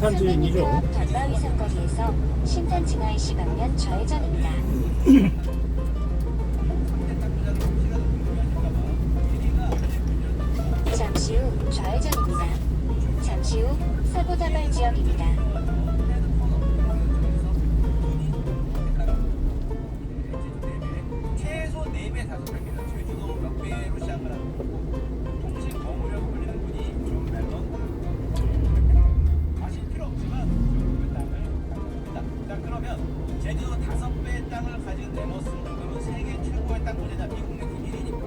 신탄진이죠. 반바위 상거리에서 신탄진 IC 방면 좌회전입니다. 잠시 후 좌회전입니다. 잠시 후 사고 다발 지역입니다. 최소 4배, 5배입니다. 제주도 몇 배로 시작을 하는 거고 통신 거무력 걸리는 분이 좀 멜론 아실 필요 없지만 그 땅을 갖고 있다. 자, 그러면 제주도 5배의 땅을 가진 에머슨 등급은 세계 최고의 땅 부자냐? 미국 랭킹 1위니까.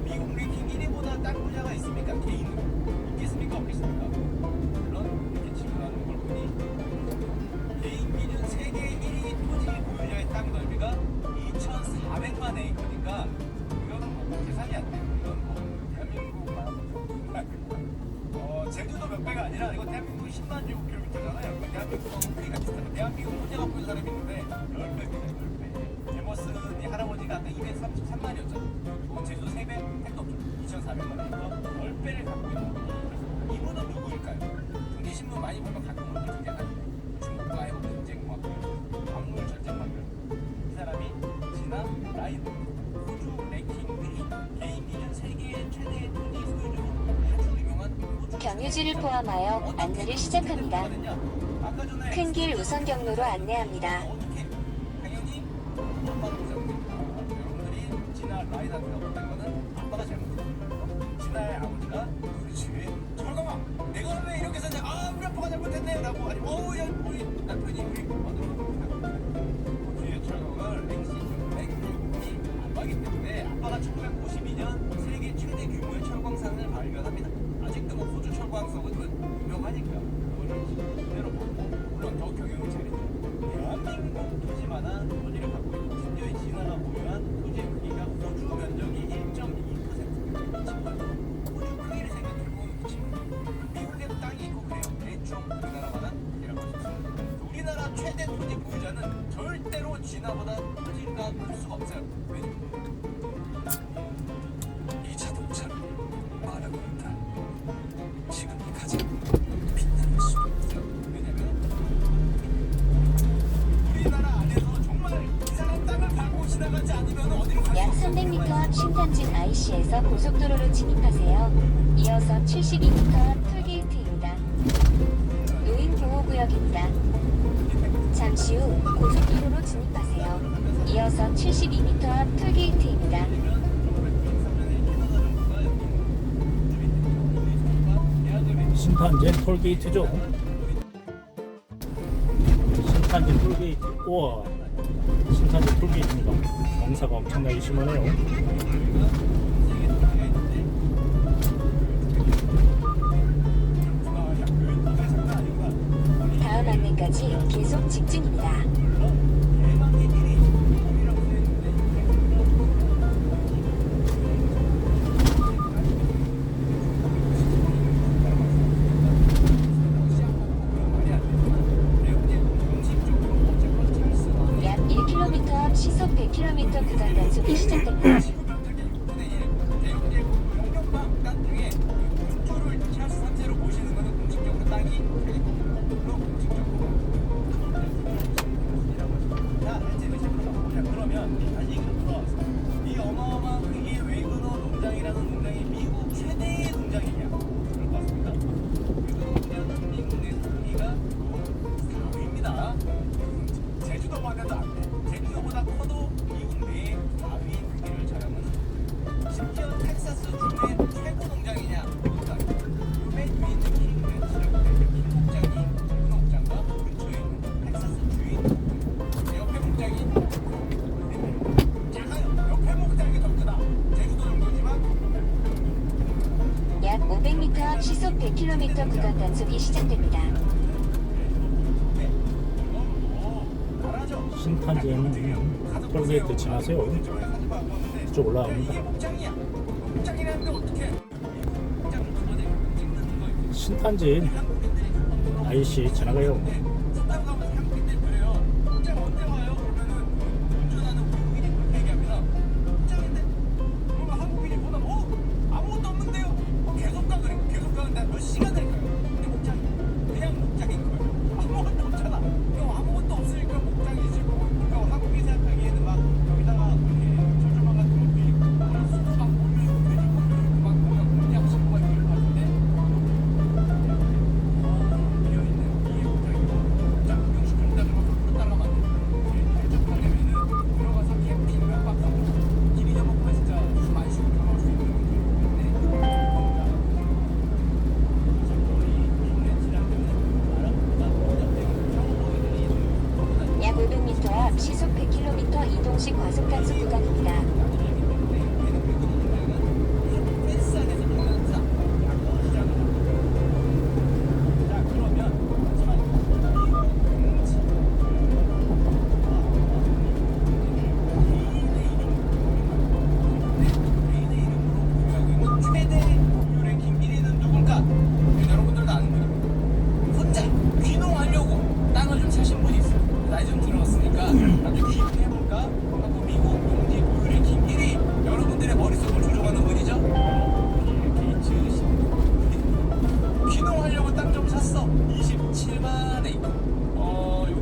미국 랭킹 1위보다 땅 부자가 있습니까? 개인으로. 있겠습니까? 없겠습니까? 물론 이렇게 질문하는 걸 보니 개인 기준 세계 1위 토지 보유자의 땅 넓이가 2,400만 에이커니까 이거는 뭐 계산이 안 돼요. 이건 뭐 대한민국만 제주도 몇 배가 아니라 이거 대한민국 10만 제곱킬로미터잖아요. 대한민국하고 크기가 비슷하다. 대한민국 혼자 갖고 있는 사람이 있는데 10배입니다. 10배. 에머슨이 할아버지가 아까 233만이었잖아요. 제주도 3배 택도 없죠. 2,400만 에이커 10배를 갖고 있는 거예요. 이분은 누구일까요? 경제신문 많이 보면 가끔 어떻게 하나요? 중국과 해국 경쟁공학교, 광물 전쟁학교. 이 사람이 지나 라인 호주 랭킹 1위, 개인 기준 세계 최대의 토지 소유주로 아주 유명한 호주 경유지를 포함하여 안내를 시작합니다. 아까 전에 큰 길 우선 경로로 안내합니다. 어떻게 당연히 아빠가 보장됩니다. 여러분들이 지나 라인한테가 못된 거는 아빠가 잘못했어요. 지나의 아버지가 그렇지 철강아 내가 왜 이렇게 사냐 우리 아빠가 잘못했네 라고 아니 야 우리 남편이 우리 뒤에 철강을 랭킹이 안 가기 때문에 아빠가 1952년 세계 최대 규모의 철광산을 발견합니다. 아직도 뭐 호주 철광석은 유명하니까 그거를 그대로 보고 물론 더 경영을 잘했죠. 대한민국 토지만한 토지를 갖고 있고 심지어 진화가 보유한 토지의 크기가 호주 면적이 1.2%입니다. 호주 크기를 생각해보면 미칩니다. 미국에도 땅이 있고 그래요. 대충 우리나라만한 크기라고 할 수 있습니다. 우리나라 최대 토지 보유자는 절대로 진화보다 토지가 클 수가 없어요. 왜냐면 이 자동차는 말하고 있다. 지금이 가장 빛나는 순간이다. 왜냐면 우리나라 안에서 정말 이 사람 땅을 밟고 지나가지 않으면 어디로 갈 약 수 없어요. 300m 앞 신탄진 IC에서 고속도로로 진입하세요. 이어서 72m 앞 톨게이트입니다. 노인보호구역입니다. 잠시 후 고속도로로 진입하세요. 이어서 72m 앞 톨게이트입니다. 신탄진 톨게이트죠. 신탄진 톨게이트. 우와, 신탄진 톨게이트입니다. 경사가 엄청나게 심하네요. 다음 안내까지 계속 직진입니다. 약 1km 앞 시속 100km 구간 단속이 시작됩니다. 이 어마어마한 크기의 웨이그너 농장이라는 농장이 미국 최대의 농장이냐? 그럴 것 같습니다. 웨이그너 농장은 미국 내 크기가 4위입니다. 제주도만 해도 안 돼. 제주도보다 커도 미국 내 4위 크기를 자랑하는 심지어 텍사스 주의 최고 농장이냐? 맨 위에 있는 킹랜치라고 킹 목장이 그 목장과 근처에 있는 텍사스 주에 있는 옆에 목장이 옆에 목장이 더 크다. 제주도 정도지만 약 500m 앞 시속 100km 구간 단속이 시작됩니다. 신탄진 톨게이트 지나세요. 쭉 올라갑니다. 이게 목장이야. 목장이라는데 어떻게? 목장 두 번에 찍는 거. 신탄진 IC 지나가요. 스탑 가면 한국인들 그래요. 목장 언제 와요? 그러면은 운전하는 외국인이 그렇게 얘기합니다. 목장인데 그러면 한국인이 보다 아무것도 없는데요. 계속 가 그래. 계속 가는데 몇 시간을 가요. 근데 목장 그냥 목장인 거예요. 단속 구간입니다. 펜스 안에서 돌면서 약간 시작을 합니다. 자, 그러면 하지만 개인의 이름으로 보유하고 있는 최대 보유의 긴 1위는 누굴까? 여러분들도 아는 분입니다. 혼자 귀농하려고 땅을 좀 사신 분이 있어요. 나이 좀 들어갔으니까 나도 귀농 해볼까 하고 미국 농지 보유의 긴 1위, 여러분들의 머릿속을 조종하는 분이죠. 빌 게이츠 씨. 귀농하려고 땅 좀 샀어. 27만 에이커.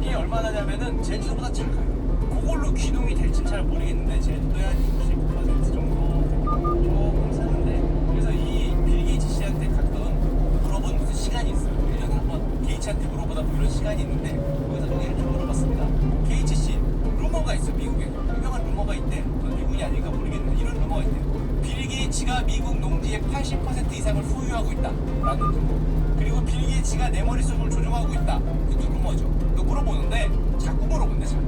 이게 얼마나냐면은 제주도보다 작아요. 그걸로 귀농이 될진 잘 모르겠는데 제주도에 한 60% 정도 조금 사는데, 그래서 이 빌 게이츠 씨한테 가끔 물어본 무슨 시간이 있어요. 1년에 한번 게이츠한테 물어보다 보면 이런 시간이 있는데 거기서 저기를 좀 물어봤습니다. 게이츠 씨, 루머가 있어. 미국에 유명한 루머가 있대. 전 미국이 아닐까 모르겠는데 이런 루머가 있대요. 빌 게이츠가 미국 농지의 80% 이상을 소유하고 있다라는 루머. 그리고 빌 게이츠가 내 머릿속을 조종하고 있다. 그것도 루머죠. 또 물어보는데 자꾸 물어본대. 자꾸.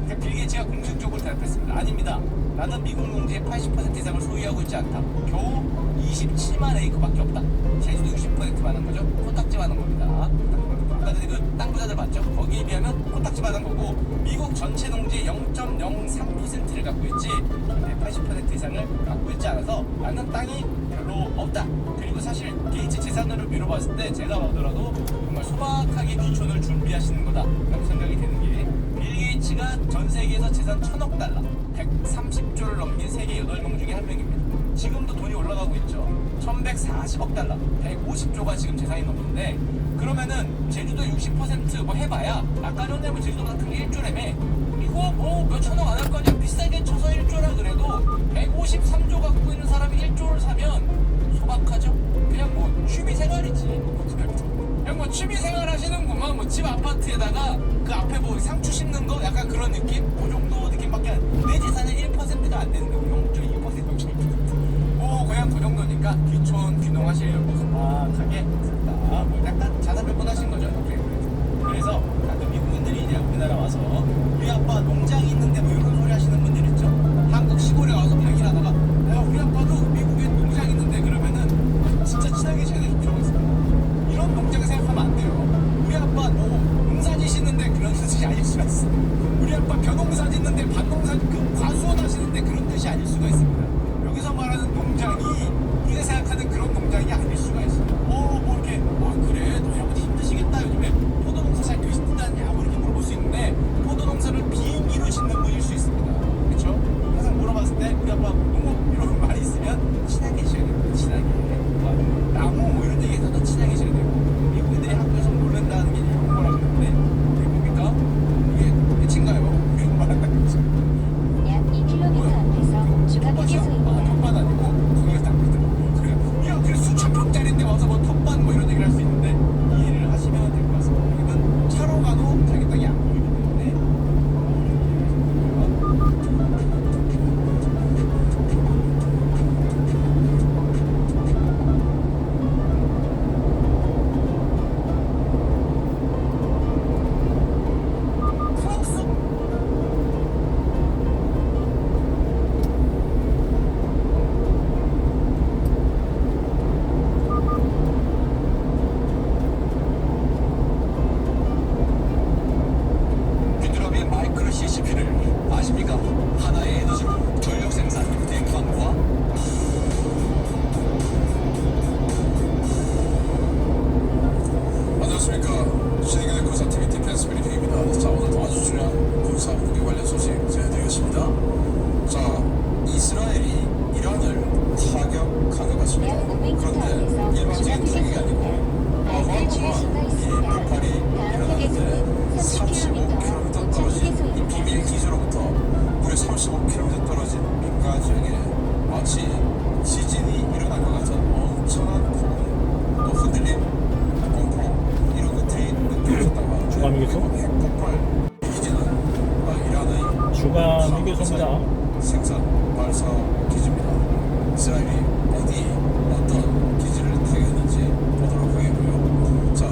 그러니까 빌 게이츠가 공식적으로 대답했습니다. 아닙니다. 나는 미국 농지의 80% 이상을 소유하고 있지 않다. 겨우 27만 에이커밖에 없다. 제주도 60% 많은 거죠. 코딱지 많은 겁니다. 아까 전에 그 땅 부자들 봤죠? 거기에 비하면 코딱지 많은 거고, 미국 전체 농지의 0.03%를 갖고 있지 80% 이상을 갖고 있지 않아서 나는 땅이 별로 없다. 그리고 사실 게이츠 재산으로 미뤄봤을 때 제가 보더라도 정말 소박하게 귀촌을 준비하시는 거다라고 생각이 되는 게, 빌 게이츠가 전 세계에서 재산 1000억 달러, 130조를 넘긴 세계 8명 중에 한 명입니다. 지금도 돈이 올라가고 있죠. 1140억 달러, 150조가 지금 재산이 넘는데, 그러면은 제주도 60% 해봐야 아까 전에 제주도보다 큰 게 1조라며. 이거 몇 천억 안 할 거냐, 비싸게 쳐서 1조라 그래도 153조 갖고 있는 사람이 1조를 사면 소박하죠. 그냥 취미생활이지. 그냥 취미생활 하시는구만. 집 아파트에다가 그 앞에 상추 심는 거 약간 그런 느낌? 그 정도 느낌밖에 내 재산의 1%가 안 되는 거고 0.2% 그냥 그 정도니까 귀농하시려고 소박하게 샀다. 약간 자산 배분하신 거죠. 그래서 가끔 미국인들이 이제 우리나라 와서 우리 아빠 농장이 있는데 이런 소리 하시는 분들 있죠. 한국 시골에 와서 얘기하다가 야, 우리 아빠도 미국에 농장 있는데, 그러면은 진짜 친하게 지내실 필요가 있습니다. 이런 농장 생각하면 안 돼요. 우리 아빠 농사 지시는데 그런 뜻이 아닐 수가 있어. 우리 아빠 벼농사 짓는데 밭농사 과수원 하시는데 그런 뜻이 아닐 수가 있습니다. 여기서 말하는 농장이 우리가 생각하는 그런 농장이 아닐 수가 있어요. 이렇게 그래 너희 아버지 힘드시겠다. 요즘에 포도농사 잘 되신다냐 이렇게 물어볼 수 있는데, 포도농사를 비행기로 짓는 분일 수 있습니다. 그렇죠? 항상 물어봤을 때 우리 아빠 농업 이런 말이 있으면 친하게 지어야 됩니다. 친하게. 나무 이런 얘기에서도 친하게 지어야 되고, 미국인들이 학교에서 놀란다는 게 한국어라 그러는데 뭡니까? 이게 끝인가요? 이런 말 한다는 거죠. 약 2km 앞에서 주가 휴게소입니다. 텃밭 아니고 거기가 딱 그래. 야, 그래 수천 평짜리인데 와서 텃밭 이런 얘기를 할 수 있는데 이해를 하시면 될 것 같습니다. 이건 차로 가도 자기 땅이 안 보이기 때문에. 귀뚜라미 마이크로 CCP를 아십니까? 하나의 에너지로 전력 생산, 냉방과 안녕하십니까. 신의교대 군사TV 디펜스 브리핑입니다. 자, 오늘 도와주시는 군사 무기 관련 소식 전해드리겠습니다. 자, 이스라엘이 이란을 타격한 것 같습니다. 약 500m 그런데 앞에서 일반적인 주가 타격이 아니고 발달 주의수가 어마어마한 있습니다. 폭발이 다음 일어났는데 35km 떨어진 이 비밀 기지로부터 무려 35km 떨어진 민가 지역에 마치 지진이 일어난 것 같은 엄청난 폭음, 또 흔들림, 공포 이런 것들이 느껴졌다가 주가 미교소? 핵폭발 기지는 이란의 주가 미교소입니다. 생산 발사 기지입니다. 이스라엘이 어떤 기지를 타격했는지 보도록 하겠고요. 자,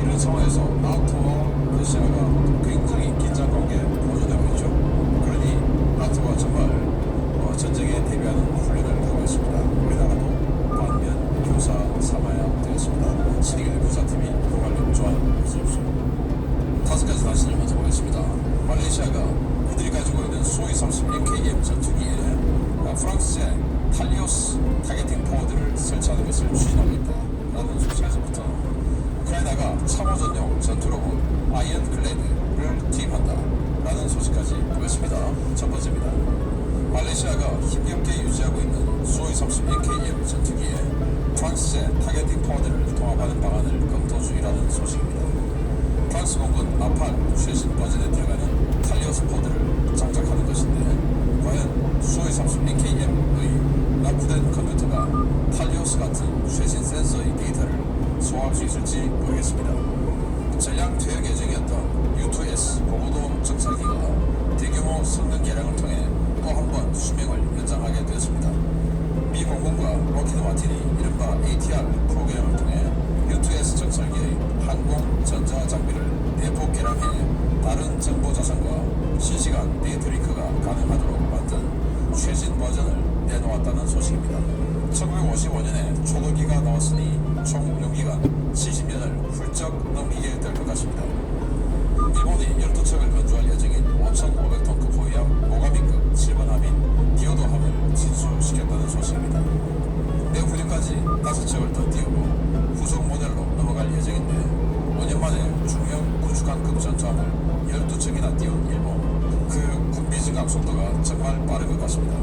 이런 상황에서 나토와 러시아가 굉장히 긴장 관계 보존되고 있죠. 그러니 나토가 정말 말레이시아가 힘겹게 유지하고 있는 수호이 31KM 전투기에 프랑스제 타겟팅 파워들을 통합하는 방안을 검토 중이라는 소식입니다. 프랑스 공군 라팔 최신 버전에 들어가는 탈리오스 포드를 장착하는 것인데 과연 수호이 31KM의 납부된 컴퓨터가 탈리오스 같은 최신 센서의 데이터를 소화할 수 있을지 모르겠습니다. 전량 퇴역 예정이었던 U2S 고고도 정찰기가 대규모 성능 개량을 통해 또 한 번 수명을 연장하게 되었습니다. 미 공군과 로키드 마틴이 이른바 ATR 프로그램을 통해 U2S 정찰기의 항공 전자 장비를 대폭 개량해 다른 정보 자산과 실시간 데이터 링크가 가능하도록 만든 최신 버전을 내놓았다는 소식입니다. 1955년에 초도기가 나왔으니 총 운용기간 70년을 훌쩍 넘기게 될 것 같습니다. 일본이 12척을 건조할 예정인 5,500톤급 호위함 모가미급 7번 함인 디오도함을 진수시켰다는 소식입니다. 내후년까지 5척을 더 띄우고 후속 모델로 넘어갈 예정인데 5년 만에 중형 구축함급 전투함을 12척이나 띄운 일본. 그 군비 증강 속도가 정말 빠른 것 같습니다.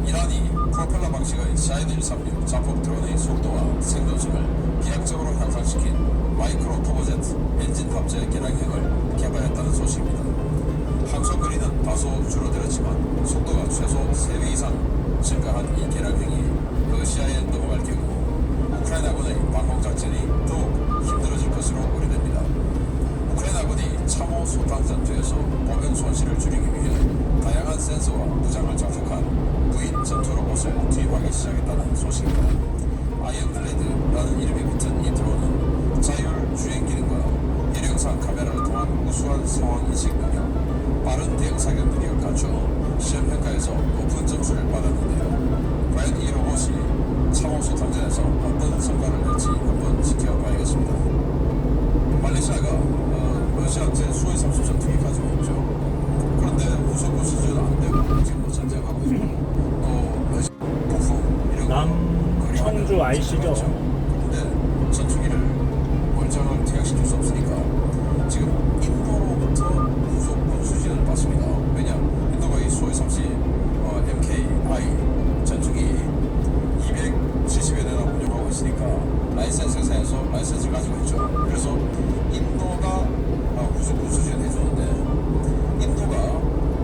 이란이 프로펠러 방식의 샤이드 136 자폭 드론의 속도와 생존성을 비약적으로 향상시킨 마이크로 터보제트 엔진 탑재 개량형을 개발했다는 소식입니다. 항속 거리는 다소 줄어들었지만 속도가 최소 3배 이상 증가한 이 개량형이 러시아에 넘어갈 경우 우크라이나군의 방공작전이 더욱 힘들어질 것으로 우려됩니다. 우크라이나군이 참호 소탕 전투에서 보병 손실을 줄이기 위해 다양한 센서와 무장을 장착한 무인 전투 로봇을 투입하기 시작했다는 소식입니다. 아이언클레드라는 이름이 붙은 이 드론은 자율 주행 기능과 일영상 카메라를 통한 우수한 상황 인식 능력, 빠른 대응 사격 능력을 갖춰 시험 평가에서 높은 점수를 받았는데요. 과연 이 로봇이 참호 소탕전에서 어떤 성과를 낼지 한번 지켜봐야겠습니다. 말레이시아가 러시아제 수호이 30 전투기 가지고 있죠. 그런데 후속 수준 안 되고 지금 전쟁하고 있고 또 러시아 부품 이런 남청주 IC죠. 근데 전투기를 멀쩡을 퇴역시킬 수 없으니까 지금 인도로부터 후속 군수진을 받습니다. 왜냐? 인도가 이 수호이 30 MKI 전투기 270여 대나 운영하고 있으니까 라이센스 회사에서 라이센스를 가지고 있죠. 그래서 인도가 후속 군수진 해주는데 인도가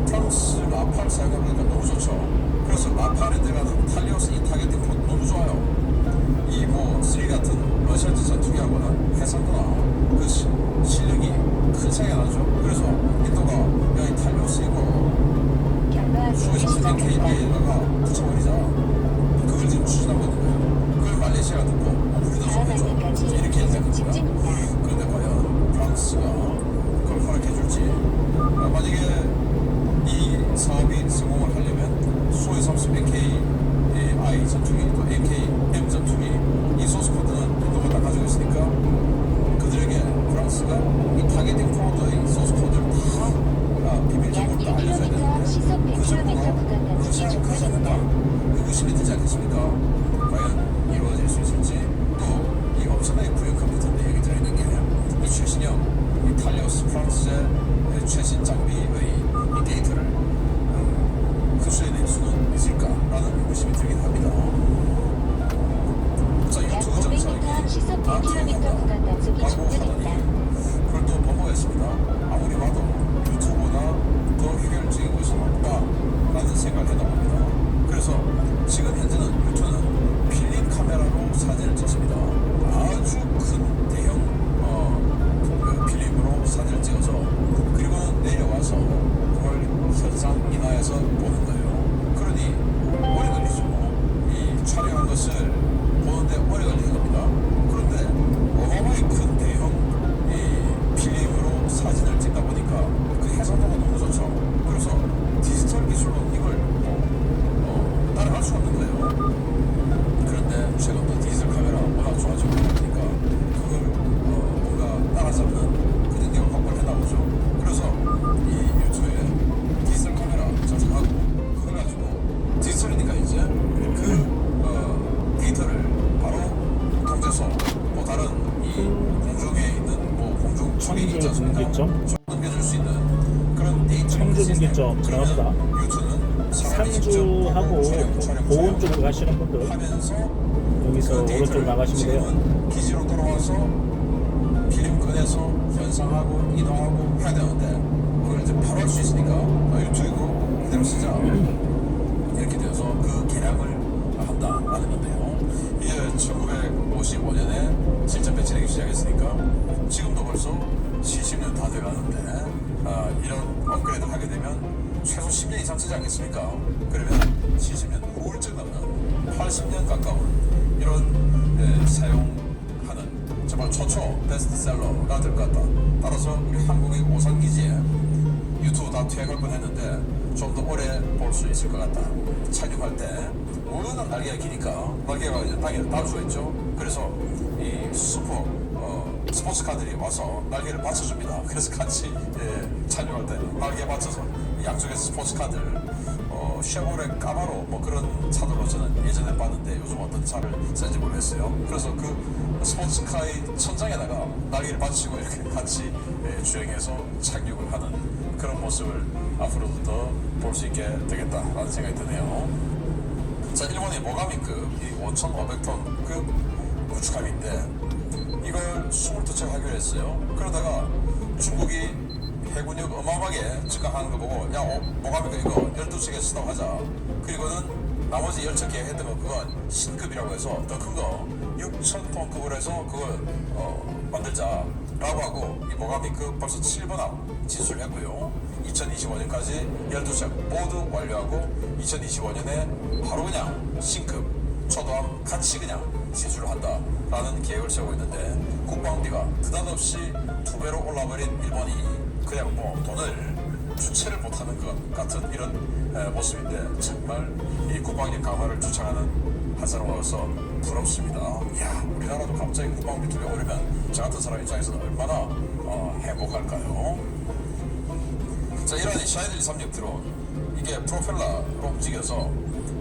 프랑스 라팔 사용하니까 너무 좋죠. 그래서 라팔에 들어가는 탈리오스 이 타겟팅 포드 너무 좋아요. 이 뭐 3 같은 러시아제 전투기하고는 해상도나 그 실력이 큰 차이가 나죠. 그래서 인도가 야 이 탈리오스 이거 수호이 30 MKI에다가 붙여버리자. 그걸 지금 추진하고 있는 거예요. 그걸 말레이시아가 듣고 우리도 좀 해줘. 이렇게 해야 되는 거야. 그런데 과연 프랑스가 그걸 허락해줄지. 만약에 이 사업이 성공을 하려면 수호이 30 MKI 전투기 또 MKM 전투기 이 소스 코드는 인도가 다 가지고 있으니까 그들에게 프랑스가 이 타겟팅 코드의 소스 코드를 다 비밀적으로 다 알려줘야 되는데 그 정보가 러시아가 가지 않는다. 의구심이 들지 않겠습니까? 과연 이루어질 수 있을지. 또 이 엄청나게 구형 컴퓨터인데 여기 들어있는 게 이 최신형 이 탈리오스 프랑스의 최신 장비의 이 데이터를 흡수해낼 수는 있을까라는 의구심이 들긴 합니다. 자, 유튜브 정찰기 시속 100km 구간 단속이 종료됩니다. 그걸 또 번복했습니다. 아무리 봐도 유튜브보다 더 효율적인 것은 없다라는 생각을 해나봅니다. 그래서 지금 현재는 유튜브는 필름 카메라로 사진을 찍습니다. 아주 큰 대형 그 필름으로 사진을 찍어서 그리고는 내려와서 그걸 현상 인화해서 보는 거예요. 그러니 오래 걸리죠. 이 촬영한 것을 보는데 오래 걸리는 겁니다. 그런데 어마어마하게 큰 대형 이 필름으로 사진을 찍다 보니까 그 해상도가 너무 좋죠. 그래서 디지털 기술로는 이걸 따라갈 수 없는 거예요. 그런데 최근도 디지털 카메라 워낙 좋아지고 그러니까 그걸 뭔가 따라잡는 그 능력을 확보를 해나오죠. 그래서 이 유튜브에 디지털 카메라 장착하고 그걸 가지고 디지털이니까 이제 그 데이터를 바로 통제소 뭐 다른 이 공중에 있는 뭐 공중 초계기 있지 않습니까? 분기점? 넘겨줄 수 있는 그런 데이터 청주 분기점 들어갑니다. 유튜브는 상주하고 보온 쪽으로 가시는 분들 하면서 여기서 오른쪽 나가시면 돼요. 지금은 기지로 돌아와서 필름 꺼내서 현상하고 이동하고 해야 되는데 그걸 이제 바로 할 수 있으니까 유튜브 그대로 쓰자 이렇게 되어서 그 개량을 한다라는 건데요. 이게 1955년에 실전 배치되기 시작했으니까 지금도 벌써 70년 다 돼가는데 이런 업그레이드를 하게 되면 최소 10년 이상 쓰지 않겠습니까? 그러면 70년 훌쩍 넘는 80년 가까운 이런 사용하는 정말 최초 베스트셀러가 될 것 같다. 따라서 우리 한국의 오산기지에 유튜브 다 퇴역할 뻔했는데 좀 더 오래 볼 수 있을 것 같다. 착륙할 때 워낙 날개가 기니까 날개가 이제 당연히 닿을 수가 있죠. 그래서 이 스포츠카들이 와서 날개를 받쳐줍니다. 그래서 같이 착륙할 때 날개 받쳐서 양쪽에서 스포츠카들 쉐보레 까마로 뭐 그런 차들로 저는 예전에 봤는데 요즘 어떤 차를 쓰는지 모르겠어요. 그래서 그 스포츠카의 천장에다가 날개를 받치고 이렇게 같이 주행해서 착륙을 하는 그런 모습을 앞으로도 더 볼 수 있게 되겠다라는 생각이 드네요. 자, 일본의 모가미급 이 5,500톤급 구축함인데 이걸 22척 하기로 했어요. 그러다가 중국이 해군력 어마어마하게 증강하는 거 보고 야 모가미급 이거 12척에 쓰다고 하자. 그리고는 나머지 10척 계획했던 거 그건 신급이라고 해서 더 큰 거 6,000톤급으로 해서 그걸 만들자라고 하고 이 모가미급 벌써 7번함 진술했고요. 2025년까지 12척 모두 완료하고 2025년에 바로 그냥 신급 초도함 같이 그냥 진출을 한다라는 계획을 세우고 있는데 국방비가 느닷없이 2배로 올라버린 일본이 그냥 뭐 돈을 주체를 못하는 것 같은 이런 모습인데 정말 이 국방력 강화를 주창하는 한 사람으로서 부럽습니다. 이야, 우리나라도 갑자기 국방비 2배 오르면 저 같은 사람 입장에서는 얼마나 행복할까요? 자, 이러한 샤이드 236 드론 이게 프로펠러로 움직여서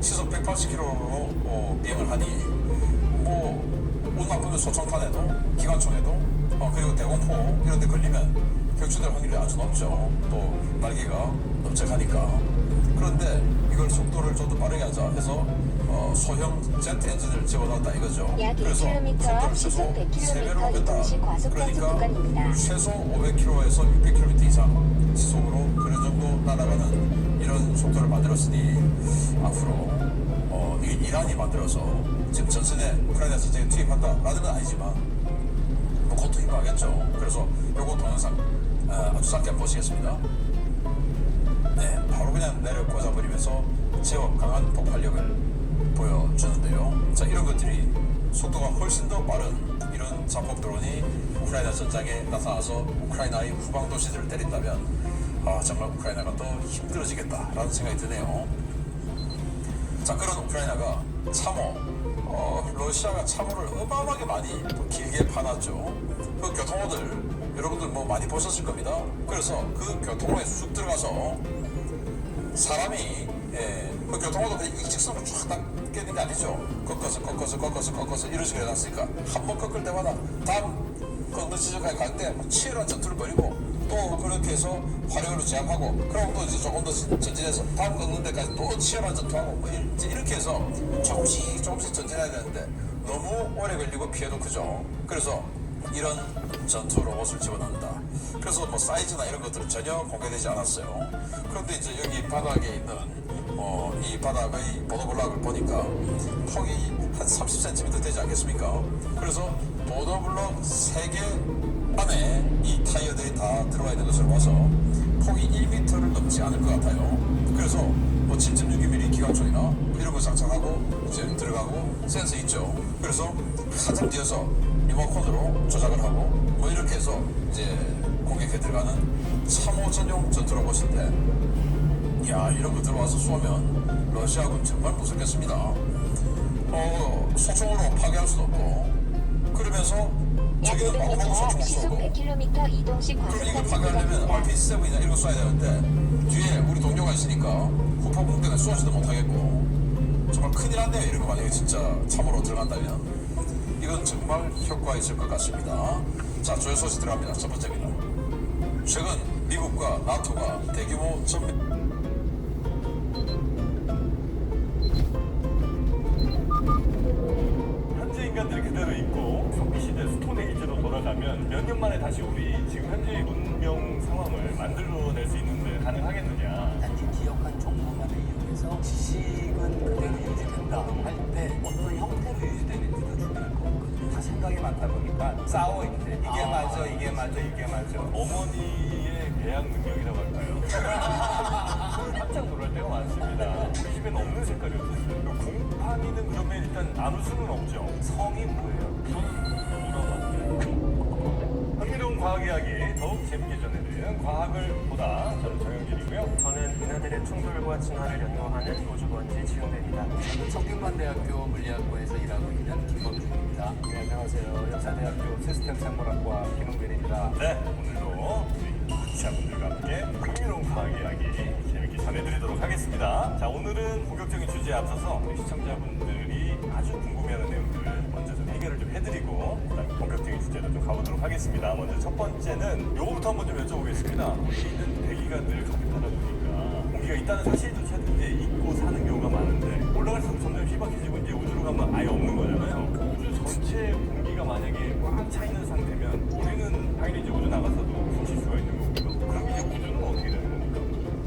시속 180km로 비행을 하니 뭐 운 나쁘면 소총탄에도 기관총에도 그리고 대공포 이런 데 걸리면 격추될 확률이 아주 높죠. 또 날개가 넓적하니까. 그런데 이걸 속도를 좀 더 빠르게 하자 해서 소형 제트 엔진을 집어넣었다 이거죠. 약 그래서 1km 앞 시속 100km 이동시 과속 단속 구간입니다. 최소 500km에서 600km 이상 시속으로 그런 정도 날아가는 이런 속도를 만들었으니 앞으로 이게 이란이 만들어서 지금 전선에 우크라이나 전쟁에 투입한다라는 건 아니지만 뭐 그것도 희망하겠죠. 그래서 요거 동영상 아주 짧게 한번 보시겠습니다. 네, 바로 그냥 내려 꽂아버리면서 제법 강한 폭발력을 보여주는데요. 자, 이런 것들이 속도가 훨씬 더 빠른 이런 자폭 드론이 우크라이나 전장에 나타나서 우크라이나의 후방 도시들을 때린다면 정말 우크라이나가 더 힘들어지겠다라는 생각이 드네요. 자, 그런 우크라이나가 참호, 러시아가 참호를 어마어마하게 많이 길게 파놨죠. 그 교통호들 여러분들 뭐 많이 보셨을 겁니다. 그래서 그 교통호에 쑥 들어가서 사람이 그 교통호도 그냥 일직선으로 쫙 당기는 게 아니죠. 꺾어서 이런 식으로 해놨으니까 한 번 꺾을 때마다 다음 꺾는 지점까지 갈 때 치열한 전투를 벌이고 또 그렇게 해서 화력으로 제압하고 그럼 또 이제 조금 더 전진해서 다음 꺾는 데까지 또 치열한 전투하고 뭐 이렇게 해서 조금씩 전진해야 되는데 너무 오래 걸리고 피해도 크죠. 그래서 이런 전투 로봇을 집어넣는다. 그래서 뭐 사이즈나 이런 것들은 전혀 공개되지 않았어요. 그런데 이제 여기 바닥에 있는 이 바닥의 보도블럭을 보니까 폭이 한 30cm 되지 않겠습니까? 그래서 보도블럭 3개 안에 이 타이어들이 다 들어가 있는 것을 봐서 폭이 1m를 넘지 않을 것 같아요. 그래서 뭐 7.62mm 기관총이나 이런 거 장착하고 이제 들어가고 센서 있죠. 그래서 한참 뒤에서 리모컨으로 조작을 하고 뭐 이렇게 해서 이제 공격해 들어가는 참호 전용 전투 로봇인데, 야, 이런 거 들어와서 쏘면 러시아군 정말 무섭겠습니다. 소총으로 파괴할 수도 없고, 그러면서 약 저기는 500m 마구마구 앞 소총을 시속 쏘고, 100km 이동시 그럼 과속 이거 단속 파괴하려면 구간입니다. RPG-7이나 이런 거 쏴야 되는데 뒤에 우리 동료가 있으니까 후폭풍 때문에 쏘지도 못하겠고 정말 큰일 났네요. 이런 거 만약에 진짜 참으로 들어간다면 이건 정말 효과가 있을 것 같습니다. 자, 조회 소식 들어갑니다. 첫 번째입니다. 최근 미국과 나토가 대규모 전면 몇 년 만에 다시 우리 지금 현재 문명 상황을 만들어낼 수 있는데 가능하겠느냐. 단지 기억한 정보만을 이용해서 지식은 그대로 유지된다 할 때 어떤 형태로 유지되는지도 중요할 것 같거든요. 다 생각이 많다 보니까 싸워 이제 이게 맞아 이게 맞아 이게 맞아. 어머니의 배양 능력이라고 할까요? 깜짝 놀랄 때가 많습니다. 우리 집에는 없는 색깔이었어요. 공파미는 그러면 일단 나눌 수는 없죠. 성이 뭐예요? 저는 너무나 맞게. 흥미로운 과학 이야기 더욱 재밌게 전해드리는 과학을 보다 저는 정영진이고요. 저는 은하들의 충돌과 진화를 연구하는 우주먼지 지용대입니다. 저는 청균관대학교 물리학과에서 일하고 있는 김범준입니다. 네, 안녕하세요. 역사대학교 시스템 생물학과 김웅빈입니다. 네, 오늘도 우리 기자분들과 함께 흥미로운 과학 이야기 재밌게 전해드리도록 하겠습니다. 자, 오늘은 본격적인 주제에 앞서서 우리 시청자분들이 아주 궁금해하는 내용들을 먼저 좀 해결을 좀 해드리고 그다음에 본격적인 주제로 좀 가보도록 하겠습니다. 먼저 첫 번째는 요거부터 한번 좀 여쭤보겠습니다. 우리는 대기가 늘 가득하다 보니까 공기가 있다는 사실조차도 이제 잊고 사는 경우가 많은데 올라갈수록 점점 희박해지고 이제 우주로 가면 아예 없는 거잖아요. 우주 전체 공기가 만약에 꽉 차 있는 상태면 우리는 당연히 이제 우주 나가서도 훔칠 수가 있는 거고요. 그럼 이제 우주는 어떻게 되는 겁니까?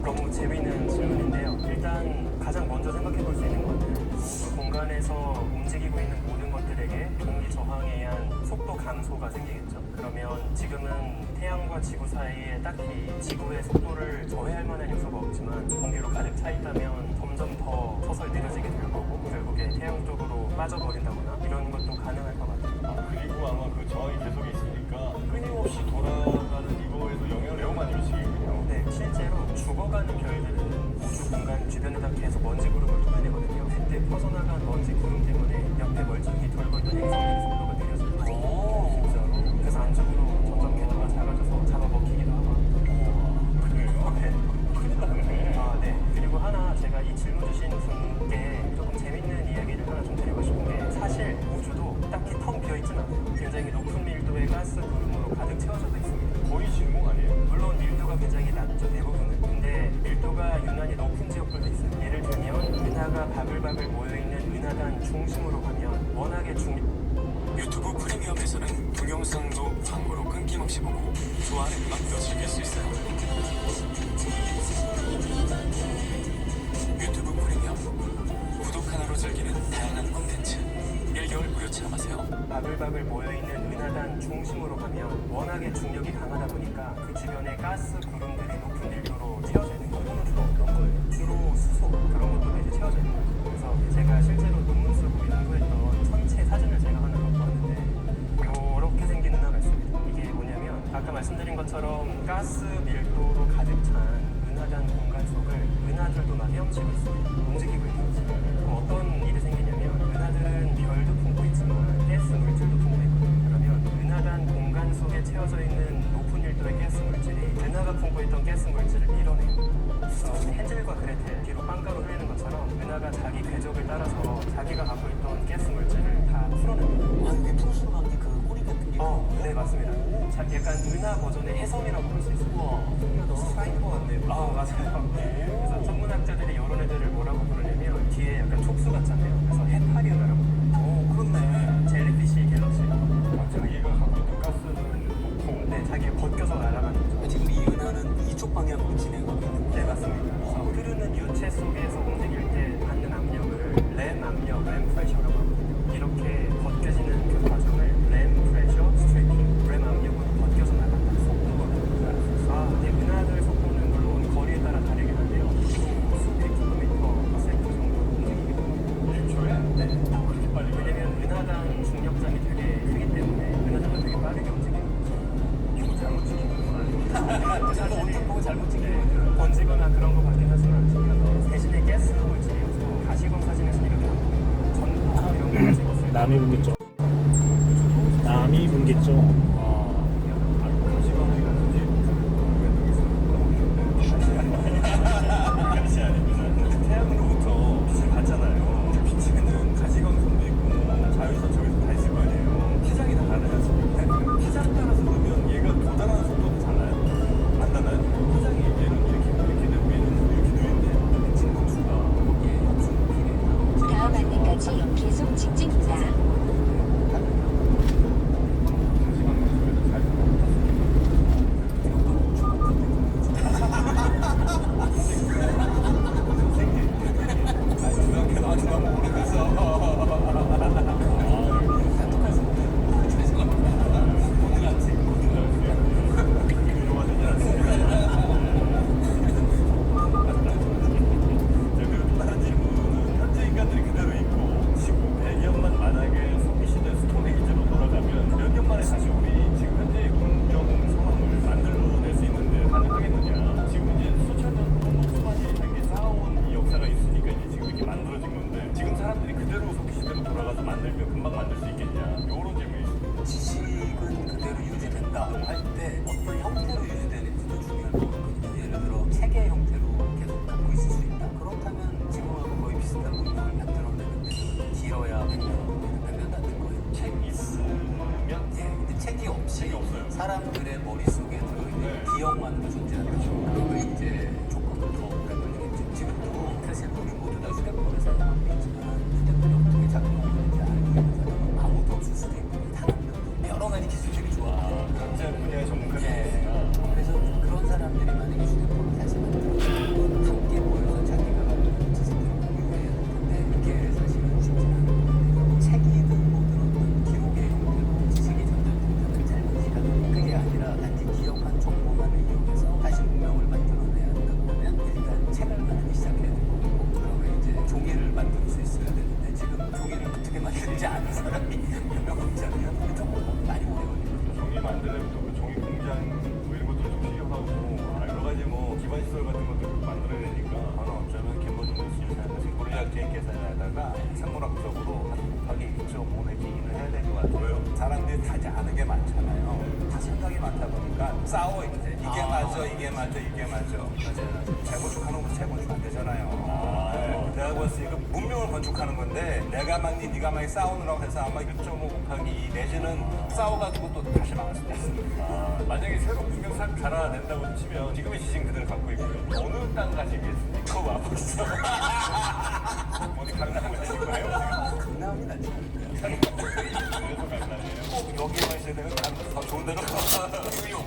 너무 재미있는 질문인데요. 일단 가장 먼저 생각해 볼 수 있는 것은 공간에서 움직이고 있는 모든 것들에게 공기 저항에 의한 속도 감소가 생기겠죠. 그러면 지금은 태양과 지구 사이에 딱히 지구의 속도를 저해할 만한 요소가 없지만 공기로 가득 차 있다면 점점 더 서서히 느려지게 될 거고 결국에 태양 쪽으로 빠져버린다거나 이런 것도 가능할 것 같아요. 그리고 아마 그 저항이 계속 있으니까 끊임없이 돌아가는 이거에도 영향을 매우 많이 미치겠군요. 네, 실제로 죽어가는 별들은 우주 공간 주변에다 계속 먼지 구름을 토해내거든요. 그때 퍼져나간 먼지 구름 때문에 옆에 멀쩡히 돌고 있던 행성들의 속도가 느려져요. 진짜로. 그래서 안쪽으로 점점 궤도가 작아져서 잡아먹히기도 하고. 그래요? 네. 큰일 나네. 아, 네. 그리고 하나 제가 이 질문 주신 분께 조금 재밌는 이야기를 하나 좀 드리고 싶은 게 사실 우주도 딱히 텅 비어있진 않아요. 굉장히 높은 밀도의 가스 구름으로 가득 채워져 있습니다. 거의 진공 아니에요? 물론 밀도가 굉장히 낮죠, 대부분은. 근데 밀도가 유난히 높은 지역들도 있어요. 예를 들면 은하가 바글바글 모여있는 은하단 중심으로 가면 워낙에 유튜브 프리미엄에서는 동영상도 광고로 끊김없이 보고 좋아하는 음악도 즐길 수 있어요. 유튜브 프리미엄 구독 하나로 즐기는 다양한 콘텐츠 1개월 무료 체험하세요. 바글바글 모여있는 은하단 중심으로 가면 워낙에 중력이 강하다 보니까 그 주변에 가스 구름들이 높은 밀도로 채워져 있는 거예요. 주로 어떤 거예요? 주로 수소 그런 것도 이제 채워져 있는 거예요. 그래서 제가 실제로 논문 쓰고 연구했던 천체 사진을 제가 하나 갖고 왔는데 이렇게 생긴 은하가 있습니다. 이게 뭐냐면 아까 말씀드린 것처럼 가스 밀도로 가득 찬 은하단 공간 속을 은하들도 막 헤엄치고 있습니다. 움직이고 있는 거죠. 그럼 어떤 일이 생기냐면 은하들은 별도 품고 있지만 가스 물질도 품고 있거든요. 그러면 은하단 공간 속에 채워져 있는 높은 밀도의 가스 물질이 은하가 품고 있던 가스 물질을 밀어내요. 그래서 헨젤과 그레텔 뒤로 빵가루 흘리는 것처럼 은하가 자기 궤적을 따라서 자기가 갖고 있던 가스 물질을 다 풀어냅니다. 아 이게 푸르스름한 게 그 꼬리 같은 게 네 맞습니다. 약간 은하 버전의 혜성이라고 볼 수 있어요. 우와 너무 스파이더 같네. 아 맞아요. 그래서 천문학자들이 이런 애들을 뭐라고 부르냐면 뒤에 약간 촉수 같잖아요. 그래서 해파리 은하라고 불러요. 오 그렇네. 젤리피쉬 갤럭시. 자기가 갖고 있던 가스는 놓고 네 자기가 벗겨서 날아가는 거죠. 지금 이 은하는 이쪽 방향으로 진행하고 있는 네 맞습니다. 그래서 흐르는 유체 속에서 움직일 때 받는 압력을 램 압력, 램 프레셔라고 하거든요. 이렇게 벗겨지는 그 과정을 램 프레셔 스트레이킹, 램 압력으로 벗겨서 나간다는 속도거든요. 네, 은하들 속도는 물론 거리에 따라 다르긴 한데요. 수백 킬로미터 세컨 정도로 움직이기도 합니다. 1초에 네. 그렇게 빨리 가요? 왜냐면 은하단 중력장이 되게 크기 때문에 은하들도 되게 빠르게 움직이는 거죠. 이거 잘못 지키는구나. 사진을 보고 잘못 찍히는 번지거나 그런 거 같긴 하지만 대신에 가스 물질이어서 가시광 사진에서 이렇게 안 보이고 전부 이런 거 찍었을 때 남이 분기점. 남이 분기점. 가시 아닙니다. 태양으로부터 빛을 받잖아요. 그 빛에는 가시광선도 있고 자외선 저기서 다 있을 거 아니에요. 파장이 다 다르지 않습니까? 파장 따라서 그러면 얘가 도달하는 속도도 달라요? 안 달라요? 파장이 얘는 이렇게 되고 얘는 이렇게 되는데 진동수가 다음 안내까지 계속 직진입니다. 사람도 있지만 휴대폰이 어떻게 작동하는지 알고 있는 사람은 아무도 없을 수도 있고 단 한 명도 여러 가지 기술들이 좋아요. 각자 분야의 전문가들이 네. 있으니까. 그래서 그런 사람들이 만약에 휴대폰을 다시 만들어서 함께 모여서 자기가 갖고 있는 지식들을 공유해야 될 텐데 그게 사실은 쉽지는 않은데 책이든 뭐든 어떤 기록의 형태로 지식이 전달된다면 짧은 시간에 그게 아니라 단지 기억한 정보만을 이용해서 다시 문명을 만들어내야 한다고 하면 일단 책을 만들기 시작해야 되고 그러면 이제 종이를 만들 수 있어야 되는데 지금 종이를 어떻게 만들지 않은 사람이 몇 명 없잖아요. 그게 조금 많이 오래 걸리거든요. 종이 만들려면 또 그 종이 공장 뭐 이런 것도 좀 필요하고 여러 가지 뭐 기반 시설 같은 것도 만들어야 되니까 저는 어쩌면 갬버드 뉴스를 사용해서 물리학적인 계산을 하다가 생물학적으로 한 곱하기 2.5 내지 2는 해야 될 것 같고요. 사람들이 다지 않은 게 많잖아요. 다 생각이 많다 보니까 싸워 이제 이게 맞아 이게 맞아 이게 맞아. 맞아요. 재건축하는 거 재건축 안 되잖아요. 네. 내가 봤을 때 이거 문명을 건축하는 건데 내가 막니 네가 막니 싸우느라고 해서 아마 1.5 곱하기 2 내지는 싸워가지고 또 다시 망할 수도 있습니다. 만약에 새로 문명 싹 갈아낸다고 치면 지금의 지식 그대로 갖고 있고요. 어느 땅 가시겠습니까? 그거 와봤어. 어디 강남 가실 거예요? 강남이 낫지 않을까요? 그래서 강남이에요. 꼭 여기만 있어야 되면 더 좋은 데로 뉴욕으로.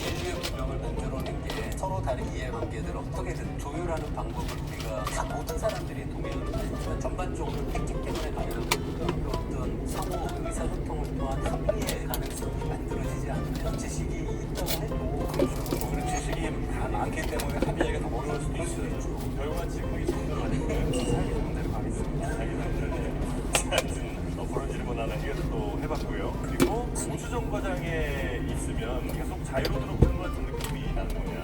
인류의 문명을 만들어낸 게 서로 다른 이해관계들을 어떻게든 조율하는 방법을 우리가 다 모든 사람들이 동의하는 거지만 전반적으로 했기 때문에 가능한 거니까 그 어떤 상호 의사소통을 통한 합의의 가능성이 만들어지지 않으면 지식이 있다고 해도 그렇죠. 우리 지식이 다 많기 때문에 합의하기가 더 어려울 수도 있어요. 결국은 지금 이 손으로 하니까 자기 손대로 가겠습니다. 자기 손대로. 하여튼 그런 질문 하나 또 해봤고요. 그리고 우주 정거장에 있으면 계속 자유로드로 푸는 것 같은 느낌이 나는 거냐.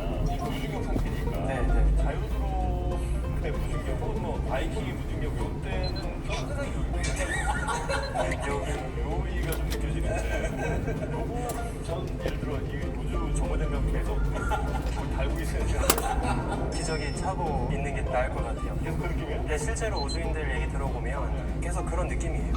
무중력 상태니까. 네. 자유로드로의 무중력 혹은 뭐 바이킹의 무중력 이때는 항상 요의가 좀 느껴지는데 요거 전 예를 들어 이 우주 정거장 가면 계속 뭘 달고 있어야 기저귀 차고 있는 게 나을 것 같아요. 계속 그 느낌이야? 근데 실제로 우주인들 얘기 들어보면 계속 그런 느낌이에요.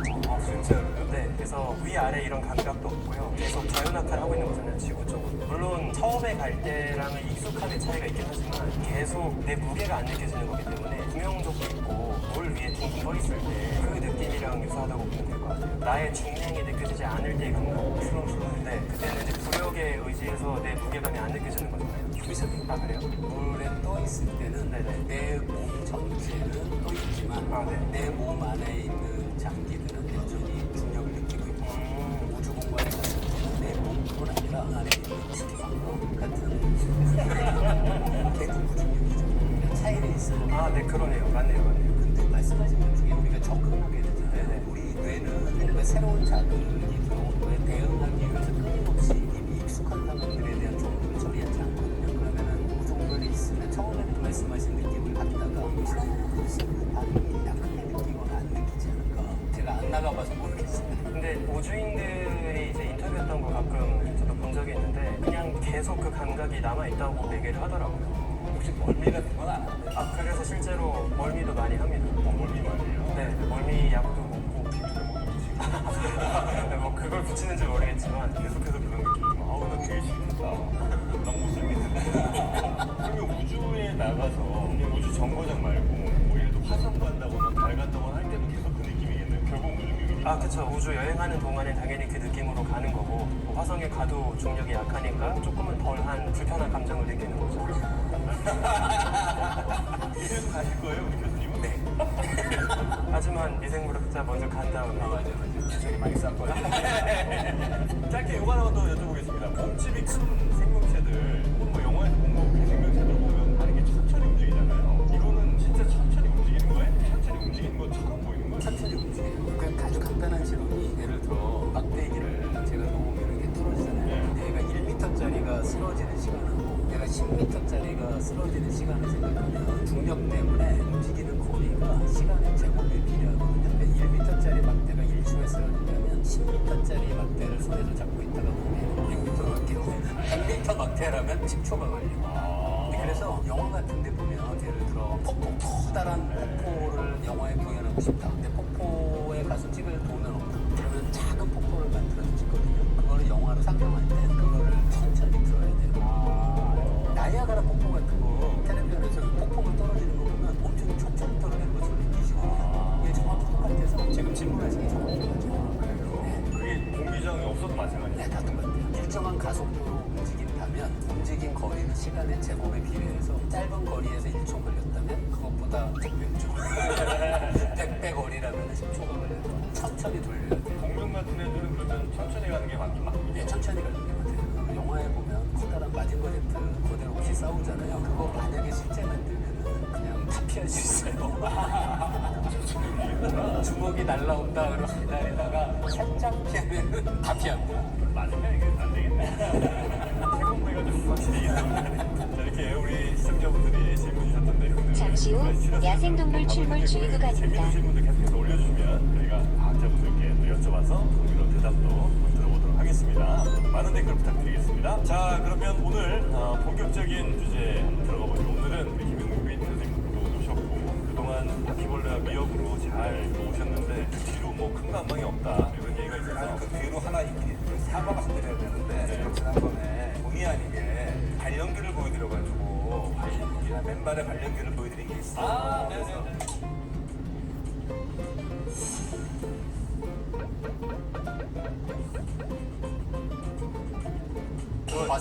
진짜로요? 네, 그래서 위아래 이런 감각도 없고요. 계속 자유낙하를 하고 있는 거잖아요, 지구 쪽으로. 물론 처음에 갈 때랑은 익숙함의 차이가 있긴 하지만 계속 내 무게가 안 느껴지는 거기 때문에 구명조끼 입고 물 위에 둥둥 떠 있을 때 그 느낌이랑 유사하다고 보면 될 것 같아요. 나의 중량이 느껴지지 않을 때의 감각. 네, 그때는 이제 부력에 의지해서 내 무게감이 안 느껴지는 거잖아요. 이상해요. 아, 그래요? 물에 떠 있을 때는 네네. 내 몸 전체는 떠 있지만 아, 네. 내 몸 안에 있는 장기들은 여전히 중력을 느끼고 있고 우주 공간에 갔을 때는 내 몸뿐 아니라 안에 있는 스티븐 같은 걔도 무중력이죠. 그러니까 차이는 있어요. 아, 네, 그러네요. 맞네요. 근데 말씀하신 것 중에 우리가 적응하게 되잖아요. 네네. 우리 뇌는 뭔가 새로운 자극이 들어오는 거에 대응하기 위해서 끊임없이 이미 익숙한 상황들에 대한 정보를 처리하지 않거든요. 그러면은 그 정도는 있으면 처음에는 말씀하신 느낌을 갖다가 글쎄 그 반응이 약하게 느끼거나 안 느끼지 않을까. 제가 안 나가봐서 모르겠어요. 근데 우주인들이 이제 인터뷰했던 거 가끔 저도 본 적이 있는데 그냥 계속 그 감각이 남아있다고 얘기를 하더라고요. 혹시 멀미 같은 건 안 하나요? 아, 그래서 실제로 멀미도 많이 합니다. 멀미 말이에요. 네, 멀미 약도 먹고 뭐 그걸 붙이는지 모르겠지만 계속해서 그런 느낌이 아우 나 되게 싫다. 난 못 살겠는데. 그러면 우주에 나가서 그냥 우주 정거장 말고 뭐 예를 들어 화성 간다거나 달 간다거나 할 때도 계속 그 느낌이겠네요. 결국 무중력이니까. 아, 그쵸. 우주 여행하는 동안에 당연히 그 느낌으로 가는 거고 뭐 화성에 가도 중력이 약하니까 조금은 덜한 불편한 감정을 느끼는 거죠. 이래서 가실 거예요, 우리 교수님은? 네. 하지만 미생물학자 먼저 간 다음에 지적이 많이 싼 거예요. 짧게 요거 하나만 더 여쭤보겠습니다. 몸집이 큰 생명체들, 혹은 뭐 영화에서 본 거 그 생명체들 보면 하는 게 천천히 움직이잖아요. 이거는 진짜 천천히 움직이는 거예요? 천천히 움직이는 것처럼 보이는 거예요? 천천히 움직여요. 그러니까 아주 간단한 실험이 예를 들어 막대기를 제가 놓으면 이게 뚫어지잖아요. 근데 얘가 1m짜리가 쓰러지는 시간하고 내가 10m짜리가 쓰러지는 시간을 생각하면 중력 때문에 움직이는 거리가 시간의 제곱에 비례하거든요. 그러니까 1m짜리 막대가 1초에 쓰러진다면 10m짜리 막대를 손에서 잡고 있다가 보면 6m 막대로 100m 막대라면 10초가 걸려요. 그래서 영화 같은 데 보면 예를 들어 폭포, 커다란 폭포를 영화에 구현하고 싶다. 근데 폭포에 가서 찍을 돈은 없다. 그러면 작은 폭포를 만들어서 찍거든요. 그거를 영화로 상영할 때 그거를 천천히 틀어야 돼요. 나이아가라 폭포 같은 거 텔레비전에서 그 폭포물 떨어지는 거 보면 피할 수 있어요. 주먹이 날라온다 그러면 기다리다가 살짝 피하면 다 피합니다. 맞으면 이게 안 되겠네. 태권도가 좀 확실히 이기는 자, 이렇게 우리 시청자분들이 질문 주셨던데 잠시 후 야생동물 출몰 주의 구간입니다. 재밌는 질문들 계속해서 올려주시면 저희가 과학자분들께 또 여쭤봐서 거기로 대답도 들어보도록 하겠습니다. 많은 댓글 부탁드리겠습니다. 자, 그러면 오늘 본격적인 주제 한번 들어가 보죠. 오늘은 우리 김윤민 선생님도 오셨고 그동안 바퀴벌레와 미역으로 잘 오셨는데 그 뒤로 뭐 큰 감망이 없다 이런 얘기가 있어서 그 뒤로 하나 있긴 사과 말씀드려야 되는데 지난번에 본의 아니게 발연기를 보여드려가지고 맨발의 발연기를 보여드린 게 있어요. 그래서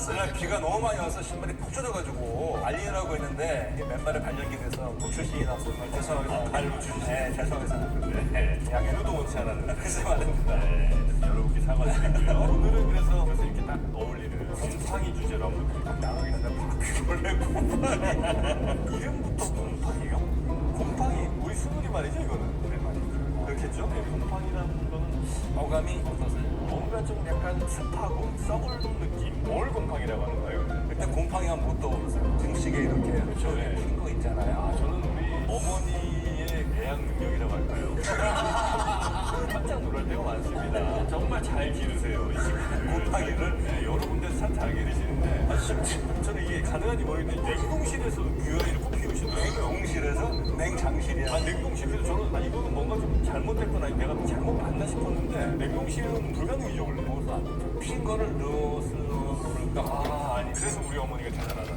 그날 비가 너무 많이 와서 신발이 푹 젖어가지고 알리느라고 했는데 이게 맨발에 발연기 돼서 노출신이 나서 정말 죄송하게 발 노출신. 네, 죄송하게 생각합니다. 네. 양해도 원치 않았는데 그래서 말입니다. 네, 여러분께 사과드리고요. 오늘은 그래서 이렇게 딱 어울리는 곰팡이 주제로 한번 나가게 된다. 바퀴벌레 곰팡이. 이름부터 곰팡이요? 곰팡이 우리 스물이 말이죠 이거는. 오랜만이죠. 그렇겠죠? 네, 곰팡이라는 거는 어감이 어떠세요? 뭔가 좀 약간 습하고 썩은 느낌. 뭘 곰팡이라고 하는 거예요? 일단 곰팡이가 못 떠오르세요. 등식에 이렇게 그렇죠, 네. 핀 거 있잖아요. 저는 우리 어머니의 배양 능력이라고 할까요? 깜짝 놀랄 때가 많습니다. 정말 잘 기르세요. 이 친구들. 곰팡이를 네, 여러 군데서 참 잘 기르시는데 저는 이게 가능한지 모르겠는데 냉동실에서 귀아이를 꼭 키우시더라고요. 냉동실에서 냉장실이야. 아, 냉동실에서 저는 이거는 뭔가 좀 잘못됐거나 내가 잘못 봤나 싶었는데 냉동실은 불가능이죠 원래. 먹어서 안 되죠. 핀 거를 넣었을까? 아니 그래서 우리 어머니가 대단하다.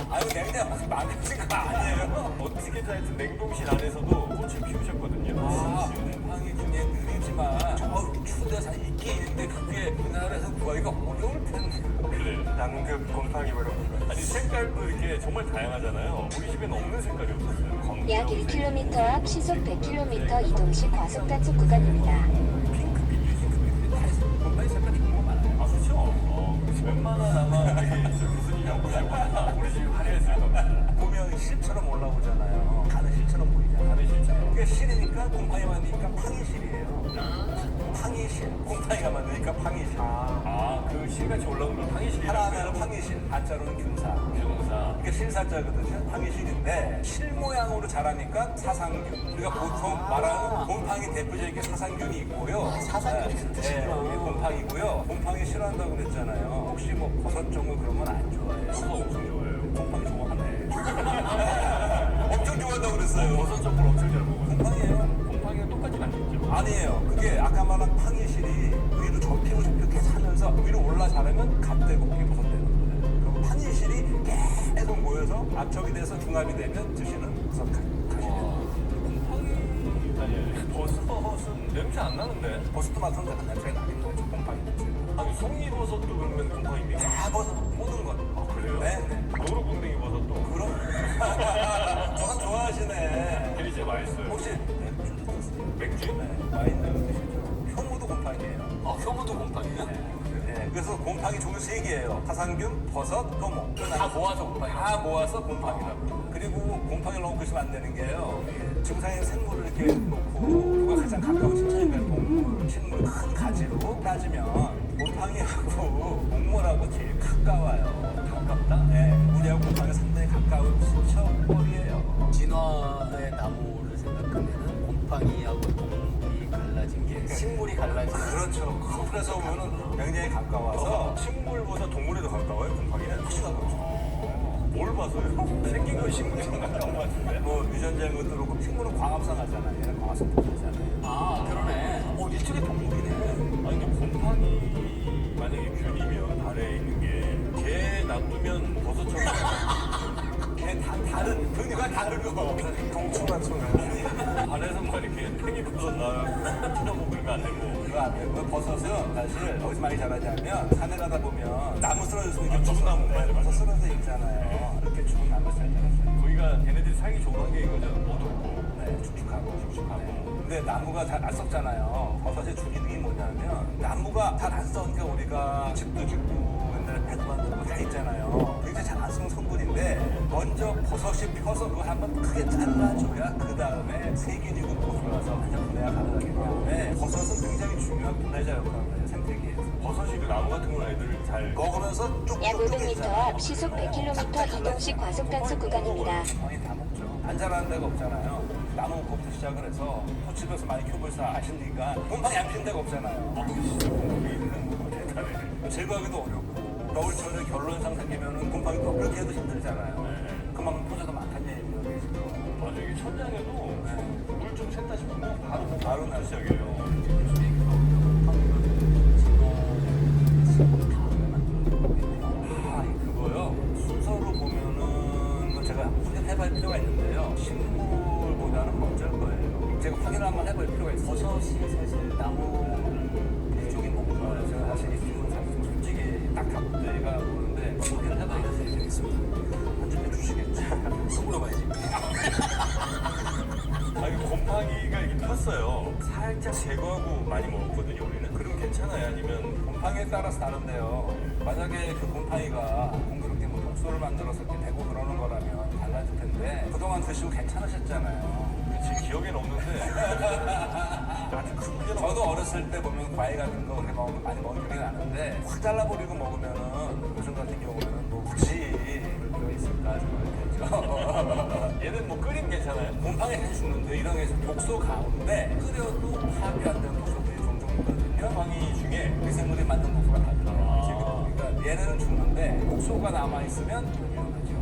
아유 냉장 무슨 망가진 거 아니에요? 어떻게든 하여튼 냉동실 안에서도 꽃을 피우셨거든요. 곰팡이 중에 느리지만 저 추대사 있긴 있는데 그게 우리나라에서 구하기가 어려울 텐데. 그래요. 남극 곰팡이 뭐 이런 거. 아니 색깔도 이렇게 정말 다양하잖아요. 우리 집에는 없는 색깔이 없었어요. 약 1km 앞 시속 100km 이동 시 과속 단속 구간입니다. 핑크빛, 유진크빛 다 있어요. 곰팡이 색깔 정말 많아요. 아 그렇죠. 웬만한 아마 우리 무슨 일이 없고 우리 집 화려했을 겁니다. 보면 실처럼 올라오잖아요. 가는 실처럼 보이잖아요. 다른 실처럼. 그게 실이니까 곰팡이 만드니까 팡이실이에요. 팡이실. 곰팡이가 만드니까 팡이실. 아그 실같이 올라오는 걸 탕이실이라고 하나하나는 팡이실. 한자로는 균사. 규동사. 이게 실사자거든요. 팡이실인데 실 모양으로 자라니까 사상균. 우리가 보통 말하는 곰팡이 대표적인 게 사상균이 있고요. 사상균이 그 뜻이구나. 이게 곰팡이고요. 곰팡이 싫어한다고 그랬잖아요. 혹시 뭐 버섯 종류 그런 건 안 좋아해요? 버섯 엄청 좋아해요. 곰팡이 좋아하네. 엄청 좋아한다고 그랬어요. 버섯 전골 엄청 잘 먹어요. 곰팡이에요. 곰팡이가 똑같진 않겠죠. 아니에요. 그게 아까 말한 팡이실이 위로 접히고 접히고 하면서 위로 올라 자라면 갑대고 그게 버섯되는 거예요. 그럼 팡이실이 계속 모여서 압축이 돼서 중합이 되면 드시는 버섯 가시네요. 곰팡이 아니 버섯은 냄새 안 나는데. 버섯도 마찬가지로 냄새가 나긴 나죠. 곰팡이 냄새. 아니 송이버섯도 그러면 곰팡이입니까? 다 버섯 모든 것. 아 그래요? 네. 노루궁뎅이 버섯도. 그럼 버섯 좋아하시네. 되게 제일 맛있어요. 혹시 맥주 드세요? 맥주? 와인 드시죠? 효모도 곰팡이에요. 효모도 곰팡이야? 네, 그래서 곰팡이 종류 3개예요. 사상균, 버섯, 효모. 다 모아서 곰팡이. 다 모아서 곰팡이라고. 그리고 곰팡이를 너무 그러시면 안 되는 게요. 증상의 생물을 이렇게 놓고 누가 가장 가까운 친척인가 동물, 식물 큰 가지로 따지면 곰팡이하고 동물하고 제일 가까워요. 가깝다? 네, 우리하고 곰팡이가 상당히 가까운 친척벌이에요. 진화의 나무를 생각하면은 곰팡이하고 동물이 갈라진 게 식물이 갈라진 그렇죠. 그래서 보면은 굉장히 가까워서 식물보다 동물에도 가까워요? 곰팡이는? 훨씬 가깝죠. 뭘 봐서요? 생긴 건 식물이랑 가까운 것 같은데? 뭐 유전자인 것도 그렇고 식물은 광합성 하잖아요. 얘는 광합성 못하잖아요. 아 그러네. 일종의 동물이네. 아니 근데 곰팡이 만약에 균이면 발에 있는 게 놔두면 버섯처럼 걔 다른 종류가 다르고 동충한 소리. 발에서만 이렇게 팽이버섯 나와서 뜯어먹으면 안 되고 그거 안 되고 버섯은 사실 어디서 많이 자라냐면 산에 가다 보면 나무 쓰러져서 이렇게 죽은 나무 맞아, 버섯 쓰러져 있잖아요. 이렇게 죽은 나무 잘 자랐어요. 거기가 걔네들이 살기 좋은 환경인 거죠. 어둡고 네, 축축하고. 근데 나무가 잘 안 썩잖아요. 버섯의 주기능이 뭐냐면 나무가 잘 안 썩으니까 우리가 집도 짓고 만들고 배도 만들고 다 있잖아요. 굉장히 잘 안 쓰는 성분인데 먼저 버섯이 펴서 그걸 한번 크게 잘라줘야 그 다음에 세균이고 뭐고 들어가서 그냥 분해가 가능하기 때문에 버섯은 굉장히 중요한 분해자 역할을 해요. 생태계에서. 버섯이 그 나무 같은 건 애들 잘 먹으면서 약 쭉쭉쭉 500m 앞 시속 100km 이동식 과속 단속 구간입니다. 거의 다 먹죠. 안 자라는 데가 없잖아요. 나무 먹부터 시작을 해서 포집에서 많이 키워보셔서 아시니까 곰팡이 안 피는 데가 없잖아요. 제거하기도 어렵고 겨울철에 결론상 생기면은 곰팡이도 그렇게 해도 힘들잖아요. 그만큼 포자도 많다는 얘기예요. 맞아 이게 천장에도 물 좀 샜다 싶으면 바로 날 시작이에요. 그거요. 순서로 보면은 뭐 제가 확인해볼 필요가 있는데요. 식물보다는 먼저일 거예요. 제가 확인을 한번 해볼 필요가 있어요. 버섯이 사실 나무를 이쪽에 먹는 거예요. 제가 사실 이 질문 사실 좀 솔직히 딱 답대가 오는데 확인을 해봐야 되겠습니다. 편집해 주시겠죠? 또 물어봐야지. 아 이거 곰팡이가 이게 폈어요. 살짝 제거하고 많이 먹었거든요 우리는. 그럼 괜찮아요? 아니면 곰팡이에 따라서 다른데요. 만약에 그 곰팡이가 공교롭게 뭐 독소를 만들어서 이렇게 대고 그러는 거라면 달라질 텐데 그동안 드시고 괜찮으셨잖아요. 지금 기억에는 없는데 아주 큰 문제는 저도 어렸을 때 보면 과일 같은 거 이렇게 먹으면 많이 먹는 기억이 나는데 확 잘라버리고 먹으면은 요즘 같은 경우에는 뭐 굳이 그럴 필요가 있을까 생각했죠. 얘는 뭐 끓이면 괜찮아요? 곰팡이 해 죽는데 이런 게 독소 가운데 끓여도 파악이 안 되는 독소들이 종종 있거든요. 곰팡이 중에 미생물이 만든 독소가 다 들어가요. 지금 그러니까 얘네는 죽는데 독소가 남아있으면 위험하죠.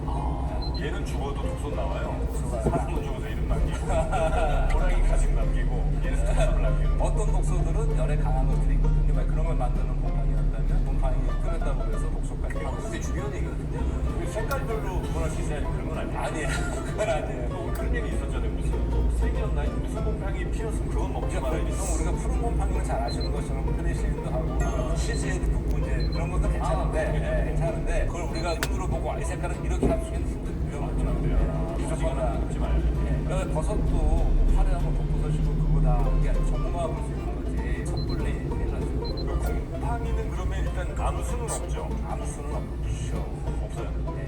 얘는 죽어도 독소 나와요. 독소가 사람은 죽어서 이름 남기고 호랑이 가식 남기고 얘는 독소를 남기고. 어떤 독소들은 열에 강한 것들이 있거든요. 막 그런 걸 만드는 곰팡이였다면 곰팡이 끓였다고 해서 독소까지. 근데 중요한 얘기거든요. 그 색깔별로 구분할 수 있어야 그런 건 아니에요? 아니에요. 그건 아니에요. 또 그런 얘기 있었잖아요. 무슨 독색이었나? 무슨 곰팡이 피었으면 그건 먹지 말아야 돼. 보통 우리가 푸른 곰팡이는 잘 아시는 것처럼 페니실린도 하고 치즈에도 붙고 이제 그런 것도 괜찮은데 괜찮은데 그걸 우리가 눈으로 보고 이 색깔은 이렇게 합치기는 힘들 위험하더라고요. 무조건 먹지 말아요. 그래서 버섯도 화려하고 독버섯이고 그거다 이게 아니라 전문가가 볼 수 있는 거지 섣불리 해가지고 그 곰팡이는 그러면 일단 아무 수는 없죠? 아무 수는 없죠. 없어요? 네.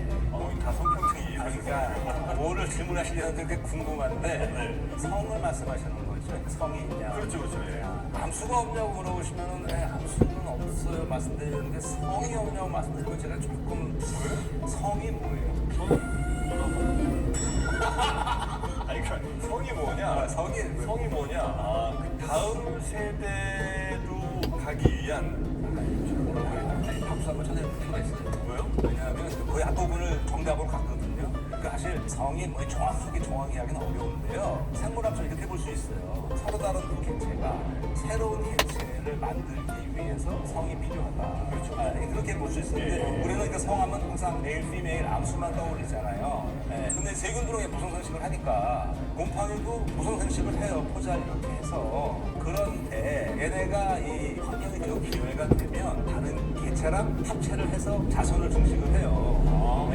다 성평등이 그러니까 뭐를 질문하시려는데 그게 궁금한데 네. 성을 말씀하시는 거죠? 성이 있냐? 그렇죠, 그렇죠. 예. 암수가 없냐고 물어보시면은 암수는 없어요 말씀드리는데 성이 없냐고 말씀드리면 제가 조금 성이 뭐예요? 아니 그러니까 성이 뭐냐? 성이 뭐냐? 그 다음 세대로 가기 위한 박수 한번 쳐낼 필요가 있어요. 뭐요? 왜냐하면 거의 앞부분을 정답으로 갔거든요. 그러니까 사실 성이 뭐 정확하게 정하기는 어려운데요. 생물학적으로 이렇게 볼 수 있어요. 서로 다른 두 개체가 새로운 개체를 만들기 위해서 성이 필요하다. 그렇죠. 그렇게 볼 수 있었는데 우리는 그러니까 성하면 항상 메일, 피메일, 암수만 떠올리잖아요. 근데 세균들은 무성생식을 하니까 곰팡이도 무성생식을 해요. 포자 이렇게 해서. 그런데 얘네가 이 환경이 되고 기회가 되면 다른 개체랑 합체를 해서 자손을 증식을 해요.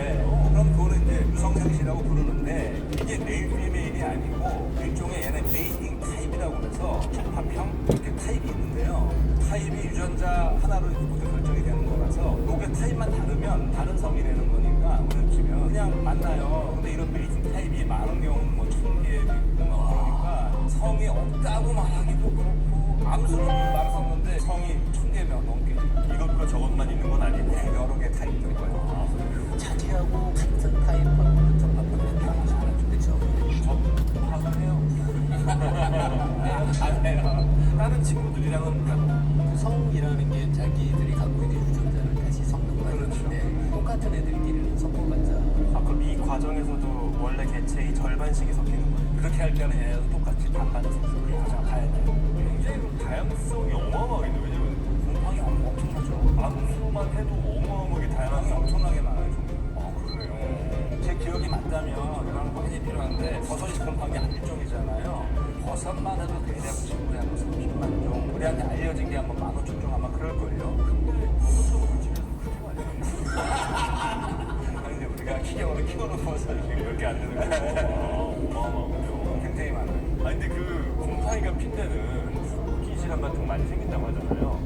그럼 그거는 이제 유성생식이라고 부르는데 이게 메일, 피메일이 아니고 일종의 얘네 메이팅 타입이라고 해서 파평 이렇게 타입이 있는데요. 타입이 유전자 하나로 이렇게 결정이 되는 거라서 요게 타입만 다르면 다른 성이 되는 거니까 우리는 치면 그냥 만나요. 근데 이런 메이팅 타입이 많은 경우는 뭐 1000개 있고 막 그러니까 성이 없다고 말하기도 그렇고 암수는 말을 썼는데 성이 1000개면 넘게 이것과 저것만 있는 건 아니고 여러 개 타입도 있고요. 자기하고 같은 타입하고는 접합하면 다 잘하죠. 그렇죠? 접하을 해요. 안 해요. 다른 친구들이랑은 그 성이라는 게 자기들이 갖고 있는 유전자를 다시 섞는 과정인데 똑같은 애들끼리는 섞어봤자 그럼 이 과정에서도 원래 개체의 절반씩이 섞이는 거예요? 그렇게 할 때는 얘도 똑같이 반반을 그게 가장 가야 돼요. 굉장히 그 다양성이 어마어마하겠네요. 왜냐면 곰팡이 엄청나죠. 암수만 해도 어마어마하게 다양한 곰팡이 엄청나게 많아요. 그래요. 제 기억이 맞다면 이런 확인이 필요한데 버섯이 곰팡이 한 일종이잖아요. 버섯만 해도 대략 지구에 한 30만 종. 우리한테 알려진 게 한 15,000종 아마 그럴걸요. 근데 버섯은 우리 집에서 그렇게 많이 하는데 우리가 키경으로 키워놓은 버섯이 몇 개 안 되는 거예요. 어마어마하군요. 굉장히 많아요. 근데 그 곰팡이가 핀 데는 호기 질환 같은 거 많이 생긴다고 하잖아요.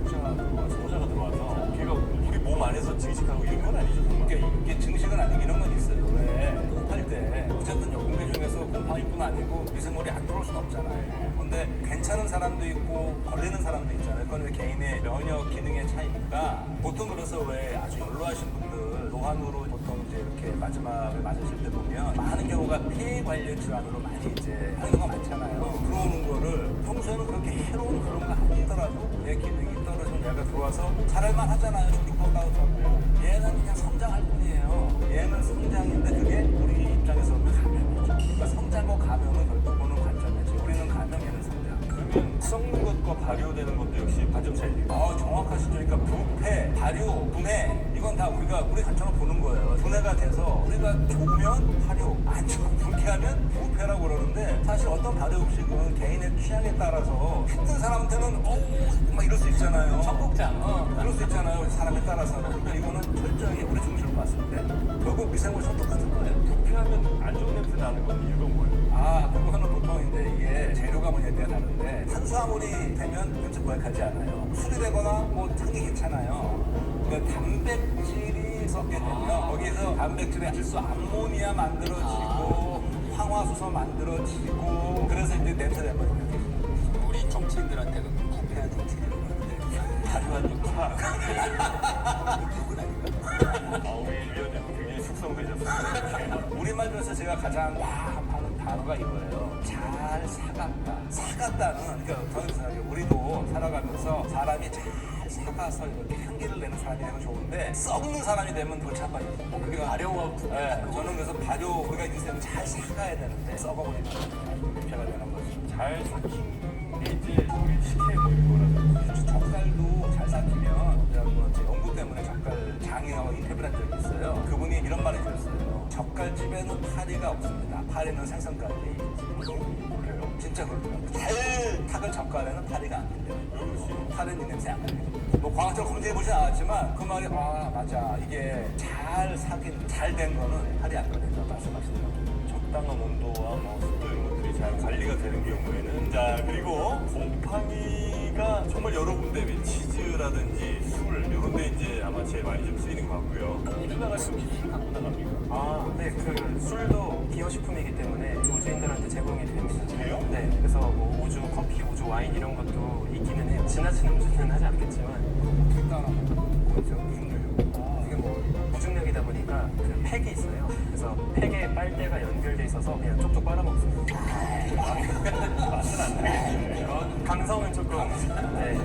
포자가 들어와서 소자가 들어와서 걔가 우리 몸 안에서 증식하고 이런 건 아니죠, 정말. 이게 증식은 아니고 이런 건 있어요. 왜? 공파일 때 어쨌든 공기 중에서 곰팡이뿐 아니고 미생물이 안 들어올 수는 없잖아요. 근데 괜찮은 사람도 있고 걸리는 사람도 있잖아요. 그건 왜 개인의 면역 기능의 차이니까 보통 그래서 왜 아주 연로하신 분들 노환으로 보통 이제 이렇게 마지막을 맞으실 때 보면 많은 경우가 폐 관련 질환으로 많이 이제 하는 경우가 많잖아요. 들어오는 거를 평소에는 그렇게 해로운 그런 거 아니더라도 내 기능이 떨어지면 얘가 들어와서 잘할만 하잖아요. 중국하고 따뜻하고 얘는 그냥 성장할 뿐이에요. 얘는 성장인데 그게 우리 입장에서 보면 감염이죠. 그러니까 성장과 감염은 결국 보는 관점이지. 우리는 감염, 얘는 성장. 그러면 썩는 것과 발효되는 것도 역시 관점 차이네요. 정확하시죠. 그러니까 부패, 발효, 분해 이건 다 우리 관점으로 보는 거예요. 분해가 돼서 우리가 좋으면 발효, 안 좋으면 불쾌하면 부패라고 그러는데 사실 어떤 발효 음식은 개인의 취향에 따라서 힘든 사람한테는 막 이럴 수 있잖아요. 청국장. 그럴 수 있잖아요. 사람에 따라서는. 그러니까 이거는 철저하게 우리 중심으로 봤을 때 결국 미생물이 똑같은 거예요. 부패하면 안 좋은 냄새 나는 건 이유가 뭐예요? 그거는 보통 이제 이게 재료가 뭐냐에 다른데 탄수화물이 되면 그렇게 고약하지 않아요. 술이 되거나 뭐 탄 게 괜찮아요. 그러니까 단백질이 섞게 되면 거기에서 단백질의 질소 암모니아 만들어지고 황화수소 만들어지고 그래서 이제 냄새 내버리면 우리 정치인들한테는 부패한 정치인이라고 하는데 발효한 욕은 아닌가? 우리 위원님 굉장히 숙성되셨어요. 우리말로서 제가 가장 하는 단어가 이거예요. 잘 사갔다. 사갔다는 그러니까 저는 생각해요. 우리도 살아가면서 사람이 잘 사가서 이렇게 향기를 내는 사람이 되면 좋은데 썩는 사람이 되면 그걸 참아요. 그러니까 발효와 부패. 저는 그래서 발효 우리가 인생을 잘 사가야 되는데 썩어버리면 문제가 되는 거죠. 잘 삭힌 게 이제 식혜 뭐 이런 거라든지. 젓갈도 잘 삭히면 제가 이제 연구 때문에 젓갈 장인하고 인터뷰를 한 적이 있어요. 그분이 이런 말을 해주셨어요. 젓갈집에는 파리가 없습니다. 파리는 생선가리에 있지. 그래요? 진짜 그렇더라고요. 잘 탁은 젓갈에는 파리가 안 들려요. 파리는 이 냄새 안 나요. 뭐 과학적으로 검증해보진 않았지만 그 말이 맞아. 이게 잘 삭힌 잘 된 거는 파리 안 들린다 말씀하시더라고요. 적당한 온도와 뭐 습도 이런 것들이 잘 관리가 되는 경우에는 자 그리고 곰팡이가 정말 여러 군데 치즈라든지 술 이런 데 이제 아마 제일 많이 좀 쓰이는 것 같고요. 우주 나가시면 술 갖고 나갑니까? 네, 그 술도 기호식품이기 때문에 우주인들한테 제공이 됩니다. 그래요? 네, 그래서 뭐 우주 커피, 우주 와인 이런 것도 있기는 해요. 지나친 음주는 하지 않겠지만 뭐죠? 이게 뭐 무중력이다 보니까 그 팩이 있어요. 그래서 팩에 빨대가 연결돼 있어서 그냥 쪽쪽 빨아먹습니다. 맛은 안 나겠네. 강성은 조금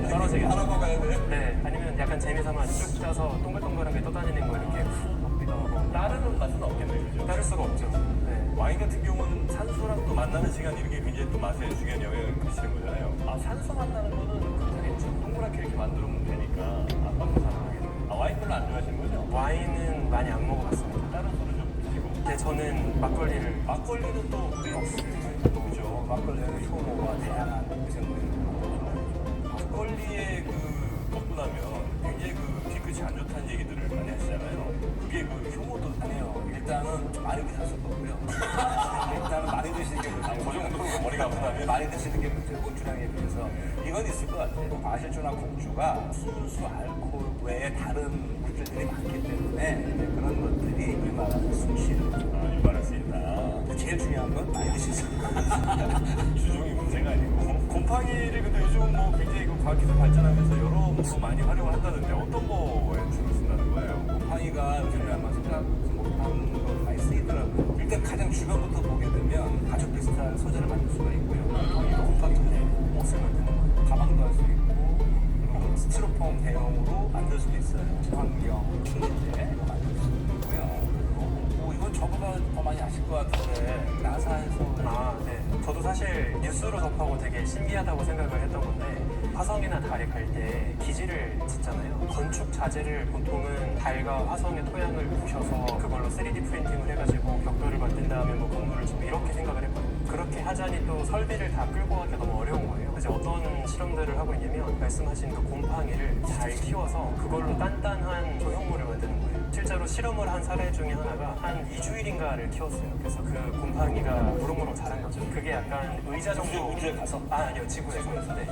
떨어지겠죠. 알아먹어야 돼. 네, 아니면 약간 재미삼아 쭉 짜서 동글동글한 게 떠다니는 거 이렇게 훅 먹기도 하고 따르는 맛은 없겠네요, 그죠? 따를 수가 없죠. 네. 와인 같은 경우는 산소랑 또 만나는 시간 이런 게 굉장히 또 맛에 중요한 영향을 미치는 거잖아요. 산소 만나는 거는 괜찮겠죠. 동그랗게 이렇게 만들면 되니까 안 받고 사용하겠네요. 와인 별로 안 좋아하시는 거죠? 와인은 많이 안 먹어봤습니다. 다른 술을 좀 드시고. 네, 저는 막걸리를 막걸리는 또 역시 그죠. 막걸리는 효모와 다양한 미생물이 막걸리에 먹고 나면 굉장히 뒤끝이 안 좋다는 얘기들을 많이 하시잖아요. 그게 효모도 아니에요. 일단은 좀 많이 드셨을 거고요. 일단은 많이 드시는 게 문제고. 그 정도로 머리가 아프다면 많이 드시는 게 문제고, 고추량에 비해서. 이건 있을 것 같아요. 과실주나 곡주가 순수 알코올 외에 다른 물질들이 많기 때문에 그런 것들이 우리 말하는 숨쉬는 유발할 수 있다. 제일 중요한 건 많이 드시죠. 주종이 문제가 아니고 곰팡이를 근데 요즘 뭐 굉장히 과학기술 발전하면서 여러모로 많이 활용을 한다는데 어떤 거에 주로 쓴다는 거예요? 곰팡이가 요즘에 아마 생각 못하는 거 많이 쓰이더라고요. 일단 가장 주변부터 보게 되면 가죽 비슷한 소재를 만들 수가 있고요. 곰팡이가 곰팡이인데 옷을 만드는 거예요. 가방도 할 수 있고 그리고 스티로폼 대용으로 만들 수도 있어요. 환경, 침대 만들 수 있고요. 이건 저보다 더 많이 아실 것 같은데 나사에서 네. 저도 사실 뉴스로 접하고 되게 신기하다고 생각을 했던 건데 화성이나 달에 갈 때 기지를 짓잖아요. 건축 자재를 보통은 달과 화성의 토양을 부셔서 그걸로 3D 프린팅을 해가지고 벽돌을 만든 다음에 뭐 건물을 짓고 이렇게 생각을 했거든요. 그렇게 하자니 또 설비를 다 끌고 가기가 너무 어려운 거예요. 그래서 어떤 실험들을 하고 있냐면 말씀하신 그 곰팡이를 잘 키워서 그걸로 단단한 조형물을 만드는 거예요. 실제로 실험을 한 사례 중에 하나가 한 2주일인가를 키웠어요. 그래서 그 곰팡이가 무럭무럭 자란 거예요. 거예요. 그게 약간 의자 정도. 우주에 가서? 아니요, 지구에서. 네.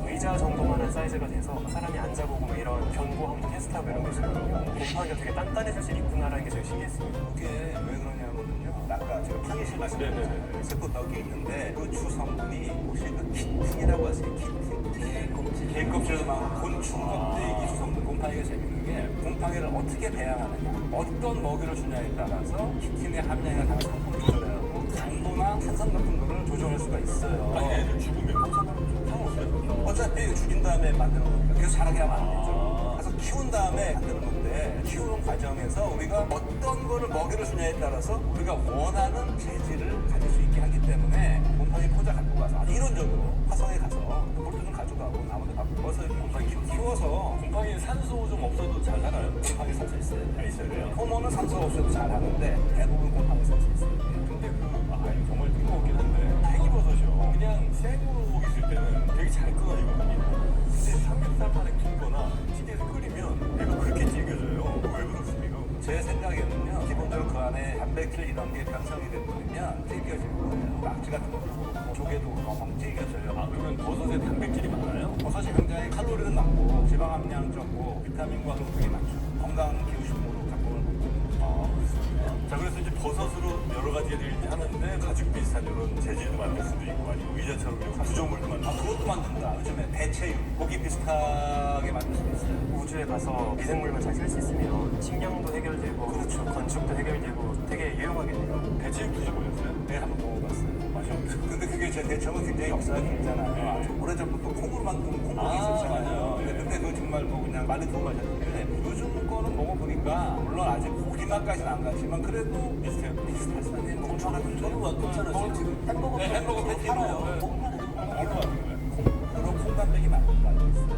의자 정도만한 사이즈가 돼서 사람이 앉아보고 뭐 이런 견고함도 테스트하고 이런 거 있었거든요. 곰팡이가 되게 단단해질 수 있구나라는 게 제일 신기했습니다. 그게 왜 그러냐면요. 아까 제가 파괴실 말씀드렸잖아요. 세포떡이 있는데 그 주성분이 혹시 그 키틴이라고 아세요? 키틴. 개껍질에서 나오는 곤충 껍데기 주성분. 곰팡이가 재밌는 게 곰팡이를 어떻게 배양하느냐, 어떤 먹이를 주냐에 따라서 키틴의 함량이나 다른 성분을 조절해서 당도나 탄산 같은 거를 조절할 수가 있어요. 아니 애들 죽으면 상관없어요. 어차피 죽인 다음에 만드는 거니까 계속 자라게 하면 안 되죠. 그래서 키운 다음에 만드는 건데 키우는 과정에서 우리가 어떤 거를 먹이를 주냐에 따라서 우리가 원하는 재질을 가질 수 있게 하기 때문에 곰팡이 포자 갖고 가서 아주 이론적으로 화성에 가서 물도 좀 가져가고 나무도 갖고 와서 이렇게 곰팡이 키워서 곰팡이는 산소 좀 없어도 잘 살아요? 곰팡이 산소 있어요. 다 있어야 돼요. 호모는 산소가 없어도 잘 하는데 대부분 곰팡이 산소 있어요. 근데 이거 정말 뜬금없긴 한데 팽이버섯이요. 그냥 생으로 있을 때는 되게 잘 끊어지거든요. 근데 삼겹살판에 굽거나 찌개에서 끓이면 얘가 그렇게 질겨져요. 왜 그렇습니까? 제 생각에는요, 기본적으로 그 안에 단백질 이런 게 편성이 되면 질겨질 거예요. 낙지 같은 것도 그렇고 조개도 너무 질겨져요. 그러면 버섯에 단백질이 많아요? 버섯이 굉장히 칼로리는 낮고 지방 함량 적고 비타민과 성분이 많죠. 건강 기후식물로 작품을 자, 그래서 이제 버섯으로 여러 가지 애들 이제 하는데 가죽 비슷한 이런 재질도 만들 수도 있고 아니면 의자처럼 이런 구조물도 만들 수도 그것도 만든다. 요즘에 대체육 고기 비슷하게 만들 수 있어요. 우주에 가서 미생물만 잘 쓸 수 있으면 식량도 해결되고 그렇죠. 건축도 해결되고 되게 유용하겠네요. 대체육 드셔보셨어요? 네, 한번 먹어봤어요. 맛이 없어요. 근데 그게 제 대청은 굉장히 역사가 길잖아요. 아주 오래전부터 콩으로 만든 콩고기 있었잖아요. 맞아요. 근데 그거 정말 뭐 그냥 말린 콩 맛이었는데 요즘 거는 먹어보니까 물론 아직 고기 맛까지는 안 가지만 그래도 비슷해요. 비슷하시네. 콩처럼 저는 괜찮아요. 지금 햄버거 네, 햄버거 패티 팔아요. 먹어요. 뭘로 만든 거예요? 그런 콩단백이 많이 있어요.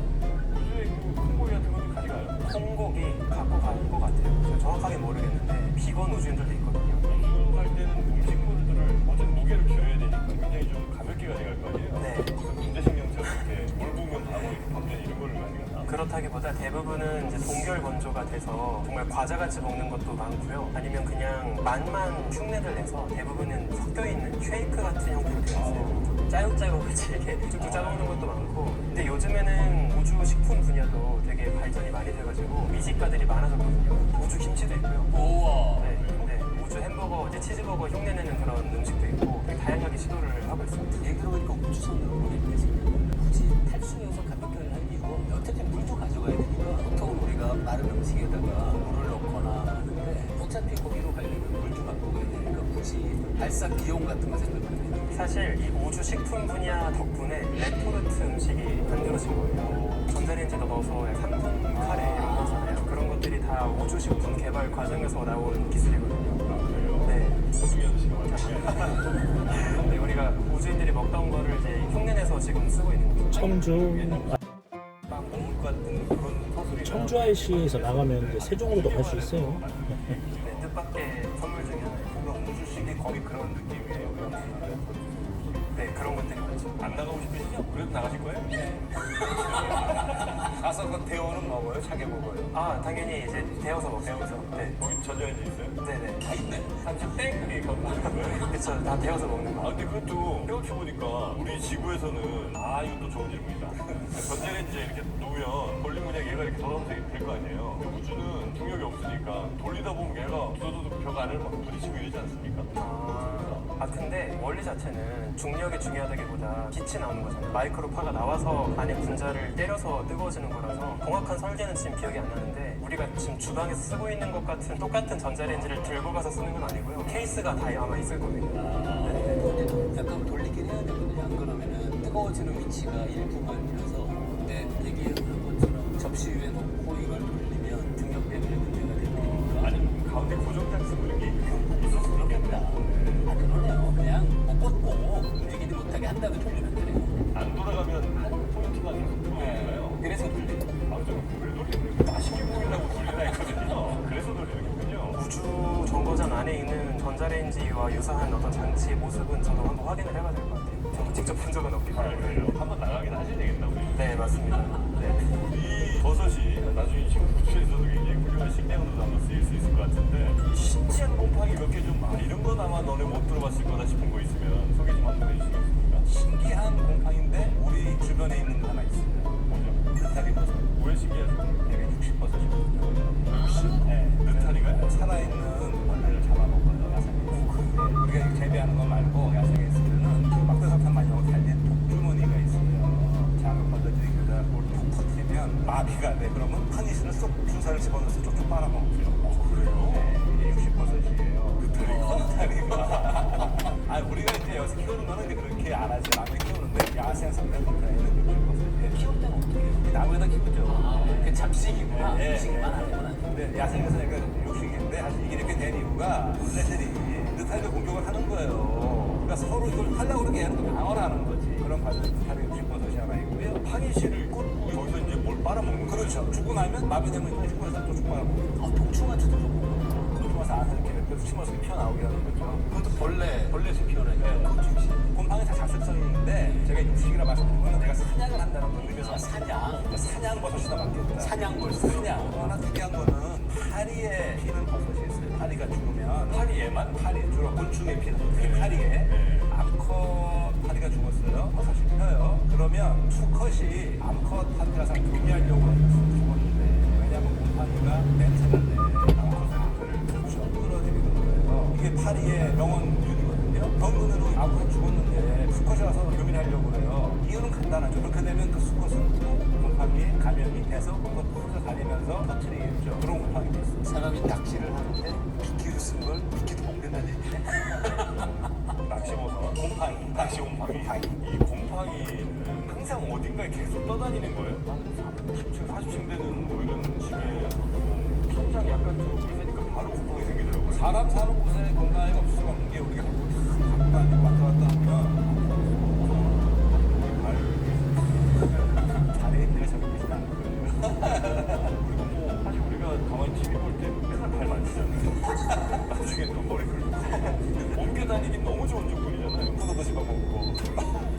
우주에 그 콩고기 같은 것도 가져가요? 콩고기 갖고 갈 것 같아요. 제가 정확하게 모르겠는데 비건 우주인들도 있거든요. 우주 갈 때는 음식물들을 어쨌든 무게를 줄여야 되니까 굉장히 좀 가볍게 가져갈 거 아니에요? 네. 그래서 군대식량처럼 이렇게 물 부으면 바로 이렇게 던져 이런 거를 가져가나? 그렇다기보다 대부분은 이제 동결 건조가 돼서 정말 과자같이 먹는 것도 많고요. 아니면 그냥 맛만 흉내를 내서 대부분은 섞여 있는 쉐이크 같은 형태로 되어 있어요. 짜육짜육같이 이렇게 쭉쭉 짜먹는 것도 많고. 근데 요즘에는 우주 식품 분야도 되게 발전이 많이 돼가지고 미식가들이 많아졌거든요. 우주 김치도 있고요. 우와. 네, 근데 우주 햄버거, 이제 치즈버거 흉내내는 그런 음식도 있고 되게 다양하게 시도를 하고 있습니다. 얘기 들어보니까 우주선으로 보내겠습니다. 굳이 탈수해서 가볍게 할 이유고 어차피 물도 가져가야 되니까 보통 우리가 마른 음식에다가 물을 넣거나 하는데 어차피 거기로 가려면 물 좀 갖고 가야 되니까 굳이 발사 비용 같은 거 생각하면 사실 이 우주 식품 분야 덕분에 레토르트 음식이 만들어진 거예요. 전자레인지에 넣어서 3분 카레 이런 거 있잖아요. 그런 것들이 다 우주 식품 개발 과정에서 나온 기술이거든요. 네. 소중히 아저씨가 만든 네, 우리가 우주인들이 먹던 거를 이제 흉내내서 지금 쓰고 있는 거죠. 청주 막 먹을 것 같은 그런 서술이 청주 IC에서 나가면 이제 세종으로도 갈 수 있어요. 네, 뜻밖의 선물 중에 하나예요. 우주식이 거의 그런 느낌이에요. 네, 그런 것들이 많죠. 안 나가고 싶으시죠? 그래도 나가실 거예요? 가서 그 대원은 먹어요? 차게 먹어요? 아, 당연히 이제 데워서 먹어요. 네. 거기 전자레인지 있어요? 네네. 다 있네. 삼십 땡! 이렇게 갖고 오는 거예요? 그쵸, 다 데워서 먹는 거. 근데 그것도 생각해보니까 우리 지구에서는 이것도 좋은 질문이다. 전자레인지에 이렇게 놓으면 돌리면 그냥 얘가 이렇게 돌아오면서 될 거 아니에요. 근데 우주는 중력이 없으니까 돌리다 보면 얘가 부서져도 벽 안을 막 부딪히고 이러지 않습니까? 근데 원리 자체는 중력이 중요하다기보다 빛이 나오는 거잖아요. 마이크로파가 나와서 안에 분자를 때려서 뜨거워지는 거라서 정확한 설계는 지금 기억이 안 나는데 우리가 지금 주방에서 쓰고 있는 것 같은 똑같은 전자레인지를 들고 가서 쓰는 건 아니고요. 케이스가 다 아마 있을 거거든요. 근데 약간 돌리긴 해야 되거든요. 안 그러면은 뜨거워지는 위치가 일부만이라서 네, 얘기했던 것처럼 접시 위에 놓고 이걸 돌리면 등력 때문에 문제가 되니까 아니면 가운데 고정장 쓰고 이렇게 있었으면 좋겠다. 그러네요. 그냥 못 꽂고 움직이지 못하게 한 다음에 돌리면 되네요. 안 돌아가면 한 포인트만 계속 들어오잖아요. 그래서 돌리는 왜 돌리는 맛있게 보이려고 돌리나 했거든요. 그래서 돌리는군요. 우주 정거장 안에 있는 전자레인지와 유사한 어떤 장치 당시의 모습은 저도 한번 확인을 해봐야 될 것 같아요. 저도 직접 본 적은 없기 아, 때문에. 그래요? 한번 나가긴 하셔야 되겠다 우리. 네, 맞습니다. 네. 이 버섯이 나중에 지금 우주에서도 굉장히 훌륭한 식량으로도 아마 쓰일 수 있을 것 같은데 이 신기한 곰팡이 몇 개 좀 이런 건 아마 너네 못 들어봤을 거다 싶은 거 있으면 소개 좀 한번 해주시겠습니까? 신기한 곰팡인데 우리 주변에 있는 거 하나 있어요. 뭐죠? 느타리 버섯. 왜 신기하죠? 되게 육식버섯이거든요. 혹시 네, 느타리가요? 살아있는 벌레를 잡아먹어요, 야생에서. 우리가 이렇게 재배하는 거 말고 야생에 있으면은 그 막대사탕 많이 하고 달린 독주머니가 있어요. 작은 벌레들이 그다 그걸 톡 터뜨리면 마비가 돼. 그러면 파니스를 쏙 주사를 집어넣어서 쪽쪽 빨아먹어요. 그래요? 네, 이게 육식버섯이에요. 느타리가? 아, 우리가 이제 여기서 키우는 거는 이제 그렇게 안 하지. 나무에 키우는데 야생 상대부터에는 육식버섯이에요. 키울 때는 어떻게 해요? 나무에다 키우죠. 그 잡식이구나. 네. 음식만 아니구나. 근데 야생에서 그러니까 육식인데 사실 이게 이렇게 된 이유가 벌레들이 느타리를 공격을 하는 거예요. 그러니까 서로 이걸 하려고 그렇게 얘는 또 방어를 하는 거지. 그런 과정이 느타리 육식버섯이 하나 있고요. 파니씨를 꽂고 여기서 이제 뭘 빨아먹는 거예요? 그렇죠. 죽고 나면 마비되면 육식버섯 또 죽고 나고. 독충한테도 좋고. 죽어서 안에 이렇게 몇 숨어서 튀어나오게 하는 거죠. 그것도 벌레에서 피어나니까. 네. 그거 중심. 곰팡이 다 잡식성이 있는데 제가 육식이라 말씀드린 거는 내가 사냥을 한다는 의미에서 사냥. 사냥버섯이다 맞겠다. 사냥벌써. 사냥. 하나 특이한 거는 파리에 피는 버섯이 있어요. 파리가 죽으면 파리에만? 파리 주로 곤충에 피는 특히 네. 파리에 네. 암컷 파리가 죽었어요. 버섯이 펴요. 그러면 수컷이 암컷 파리라서 교미하려고 죽었는데 왜냐하면 곰팡이가 냄새를 내. 암컷의 냄새를 그렇죠. 끌어들이는 거예요. 이게 파리의 명언균이거든요. 병근으로 암컷 죽었는데 수컷이 와서 교미를 하려고 그래요. 이유는 간단하죠. 그렇게 되면 그 수컷은 또 곰팡이에 감염이 돼서 그것 털을 가리면서 터트리겠죠. 그런 곰팡이가 있어요. 사람이 낚시를 하는데 미끼를 쓴 걸 미끼도 먹는다는 얘기네. 낚시버섯? 곰팡이. 낚시 곰팡이. 이 곰팡이는 항상 어딘가에 계속 떠다니는 거예요? 30층, 40층 되는 뭐 이런 집에 천장 약간 좀 세니까 바로 곰팡이 생기더라고요. 사람 사는 곳에 곰팡이가 없을 수가 없는 게 우리가 갖고 다니고 왔다 갔다 하면 발에 내가 저기 있다. 그리고 뭐 사실 우리가 가만히 TV 볼 때 맨날 발 만지잖아요. 나중에 또 머리 긁고 옮겨 다니긴 너무 좋은 조건이잖아요. 포도도 집어먹고.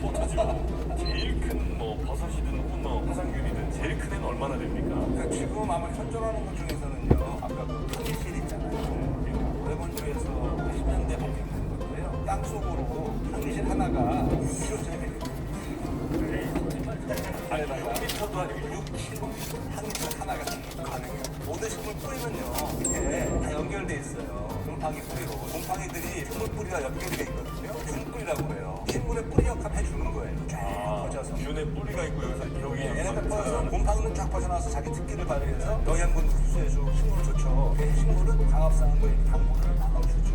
또 터지고 제일 큰 뭐 버섯이든 혹은 뭐 화상균이든 제일 큰 애는 얼마나 됩니까? 그러니까 지금 아마 현존하는 것 중에서는요. 아까 그 탕실이 있잖아요. 오레곤주에서 80년대 발견된 건데요. 땅 속으로 탕실 하나가 6kg짜리 되거든요. 아니 6m도 아니고 6kg 탕실 하나가 가능해요. 모든 식물 뿌리면요. 밑에 다 연결돼 있어요. 곰팡이 뿌리로. 곰팡이들이 식물 뿌리가 연결이 돼 있거든요. 균뿌리라고 그래요. 식물의 뿌리 역할을 해주는 거예요. 쫙 퍼져서. 균의 뿌리가 있고 여기 얘네가 퍼져서 곰팡이는 쫙 퍼져나와서 자기 특기를 발휘해서 영양분 흡수해주고 식물을 좋죠. 그래서 식물은 광합성한 거에 당분을 나눠주죠.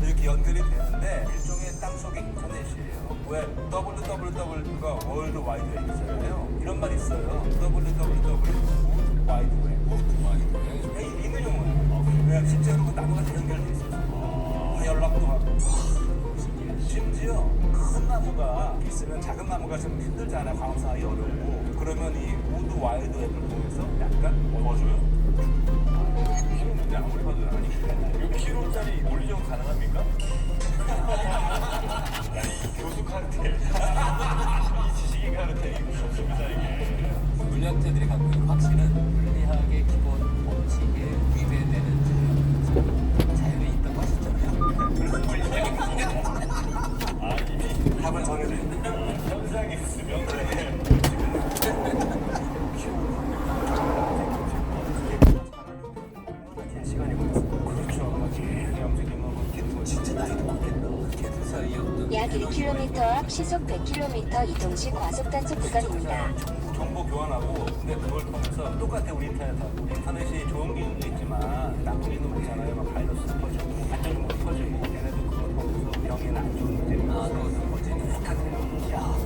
이렇게 연결이 되는데 일종의 땅속의 인터넷이에요. 왜 WWW가 월드 와이드 웹이잖아요. 이런 말 있어요. WWW 와이드 웹. 이 있는 용어예요. 왜 실제로 그 나무가 다 연결돼 있어요. 연락도 하고. 심지어 큰 나무가 있으면 작은 나무가 좀 힘들잖아요. 광합성하기 어렵고. 그러면 이 우드 와이드 웹을 통해서 약간 먹어줘요? 6kg인데 아무리 봐도 아니 6kg짜리 물리적으로 가능합니까? 아니 교수 카르텔 이 지식인 카르텔이 무섭습니다 이게. 물량체들이 갖고 있는 확신은 물리학의 기본 법칙에 위배되는 자연이 있다고 하셨잖아요. 그런 물리적인 아 이미 답은 정해져 있는. 현상이 있으면 시간이 걸렸어요. 그렇죠. 움직이면 개도 진짜 나이도 많겠다. 개들 사이에 어떤 약 1km 앞 시속 100km 이동 시 과속 단속 구간입니다. 정보 교환하고 근데 그걸 통해서 똑같아 우리 인터넷하고 우리 인터넷이 좋은 기능도 있지만 나쁜 기능도 있잖아요. 막 바이러스 퍼지고 안전 정보 퍼지고 얘네도 그걸 통해서 병이나 안 좋은 일들이 퍼지는 똑같아요. 야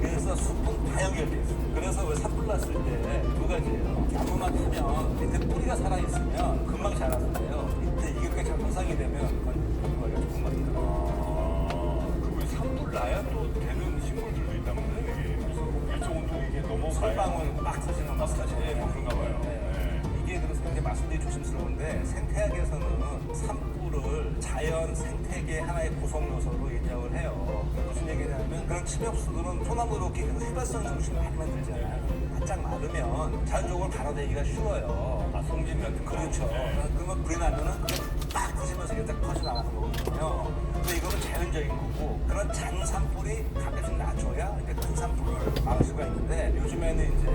그래서 숲은 다 연결돼 있어요. 그래서 왜 산불 났을 때 두 가지예요. 나무만 타면 밑에 뿌리가 살아있으면 금방 자라는데요. 밑에 이게 손상이 되면 그건 거기가 조금만 힘들어요. 그리고 산불 나야 또 되는 식물들도 있다면요 이게 그래서 일정 온도 이게 넘어가요. 솔방울 막 터지는 막 터지는 네, 뭐 그런가 봐요. 네. 이게 그래서 굉장히 말씀드리기 조심스러운데 생태학에서는 산불을 자연 생태계 하나의 구성 요소로 인정을 해요. 무슨 얘기냐면 그런 침엽수들은 소나무로 이렇게 휘발성 음식을 많이 만들잖아요. 바짝 마르면 자연적으로 갈아내기가 쉬워요. 아, 송진 같은 거. 그렇죠. 네. 그러면 불이 나면은 그게 막 터지면서 이게 딱 퍼져나가는 거거든요. 근데 이거는 자연적인 거고 그런 잔 산불이 가끔씩 낮춰야 이제 큰 산불을 막을 수가 있는데 요즘에는 이제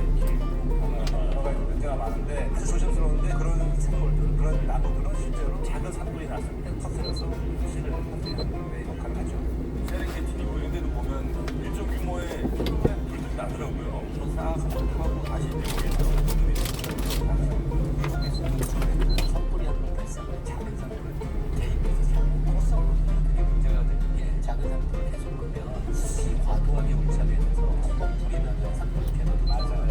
여러 가지 문제가 많은데 아주 조심스러운데 그런 생물들, 그런 나무들은 실제로 작은 산불이 났을 때 터뜨려서 실을 하는 역할을 하죠. 세렝게티 뭐 이런 데도 보면 일정 규모의 불들이 나더라고요. 싹 하고 다시 이제 거기서 산불이 한번 발생하면 작은 산불을 개입해서 코스로 그게 문제가 되는 게 작은 산불을 계속 끄면 과도하게 밀착이 돼서 한번 불이 나면 산불이 계속 맞아요.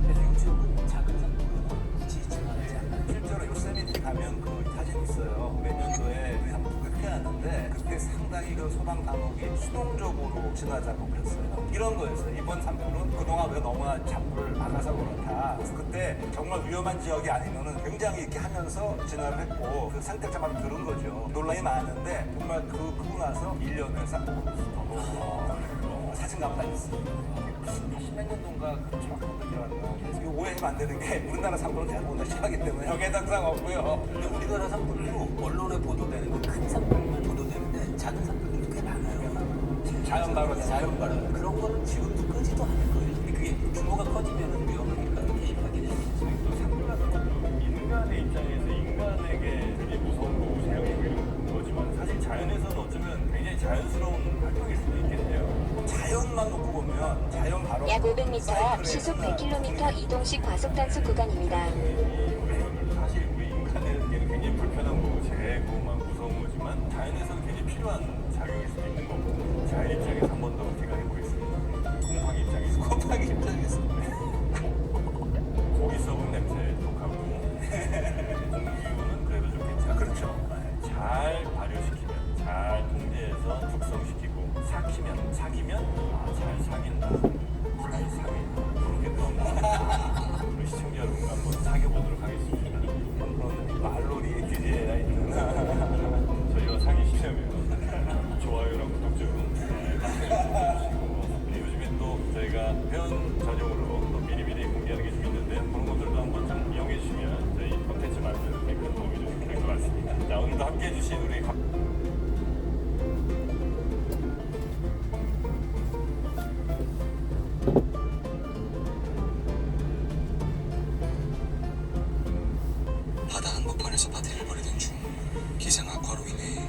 그래서 요즘은 작은 산불은 굳이 진화하지 않아요. 실제로 요세미티 가면 그 사진 있어요. 몇 년도에 우리 한번 그렇게 해놨는데 그때 상당히 그 소방 당국이 수동적으로 진화 작업을 했어요. 이런 거였어요. 이번 산불은 그동안 왜 너무나 잔불을 막아서 그렇다. 그래서 그때 정말 위험한 지역이 아니면은 굉장히 이렇게 하면서 진화를 했고 그 상태자만 들은 거죠. 논란이 많은데 정말 그러고 나서 1년에 쌍꺼풀 사진 감당 있습니다. 10몇 년도인가 정확하게 기억나요. 그래서 이거 오해하면 안 되는 게 우리나라 산불은 대부분 심하기 때문에 벽에 항상 없고요. 근데 우리나라 산불도 언론에 보도되는 건 큰 산불만 보도되는데 작은 산불도 꽤 많아요. 자연 발화, 자연 발화. 그런 거는 지금도 끄지도 않을 거예요. 근데 그게 규모가 커지면 위험하니까 개입하게 되죠. 또 산불 같은 것도 인간의 입장에서 인간에게 되게 무서운 거고 자연이고 이런 거지만 사실 자연에서는 어쩌면 굉장히 자연스러운 활동일 수도 있겠네요. 자연만 놓고 보면 자연 발화 약 500m 앞 시속 100km 이동식 과속 단속 구간입니다. 사실 우리 인간에게는 굉장히 불편한 거고 재고 막 무서운 거지만 자연에서는 굉장히 필요한 작용일 수도 있는 거고 자연 입장에서 한 번 더 생각해 보겠습니다. 곰팡이 입장에서 곰팡이 입장에서 고기 썩은 냄새 독하고 공기운은 그래도 좀 괜찮아. 그렇죠. 잘 발효시키면 잘 통제해서 숙성시키고 사기면 잘 사귄다. 잘 사귄다. 그렇게 또 한번 우리 시청자 여러분과 한번 사귀어보도록 하겠습니다. 그런 말놀이 규제가 있는 저희와 사귀시려면 좋아요랑 구독 좀 해주시고 요즘에 또 저희가 회원 전용으로 또 미리미리 공개하는 게 좀 있는데 그런 것들도 한번 좀 이용해 주시면 저희 콘텐츠 만드는 데 큰 도움이 좀 될 것 같습니다. 자, 오늘도 함께 해주신 우리 바다 한복판에서 파티를 벌이던 중 기상 악화로 인해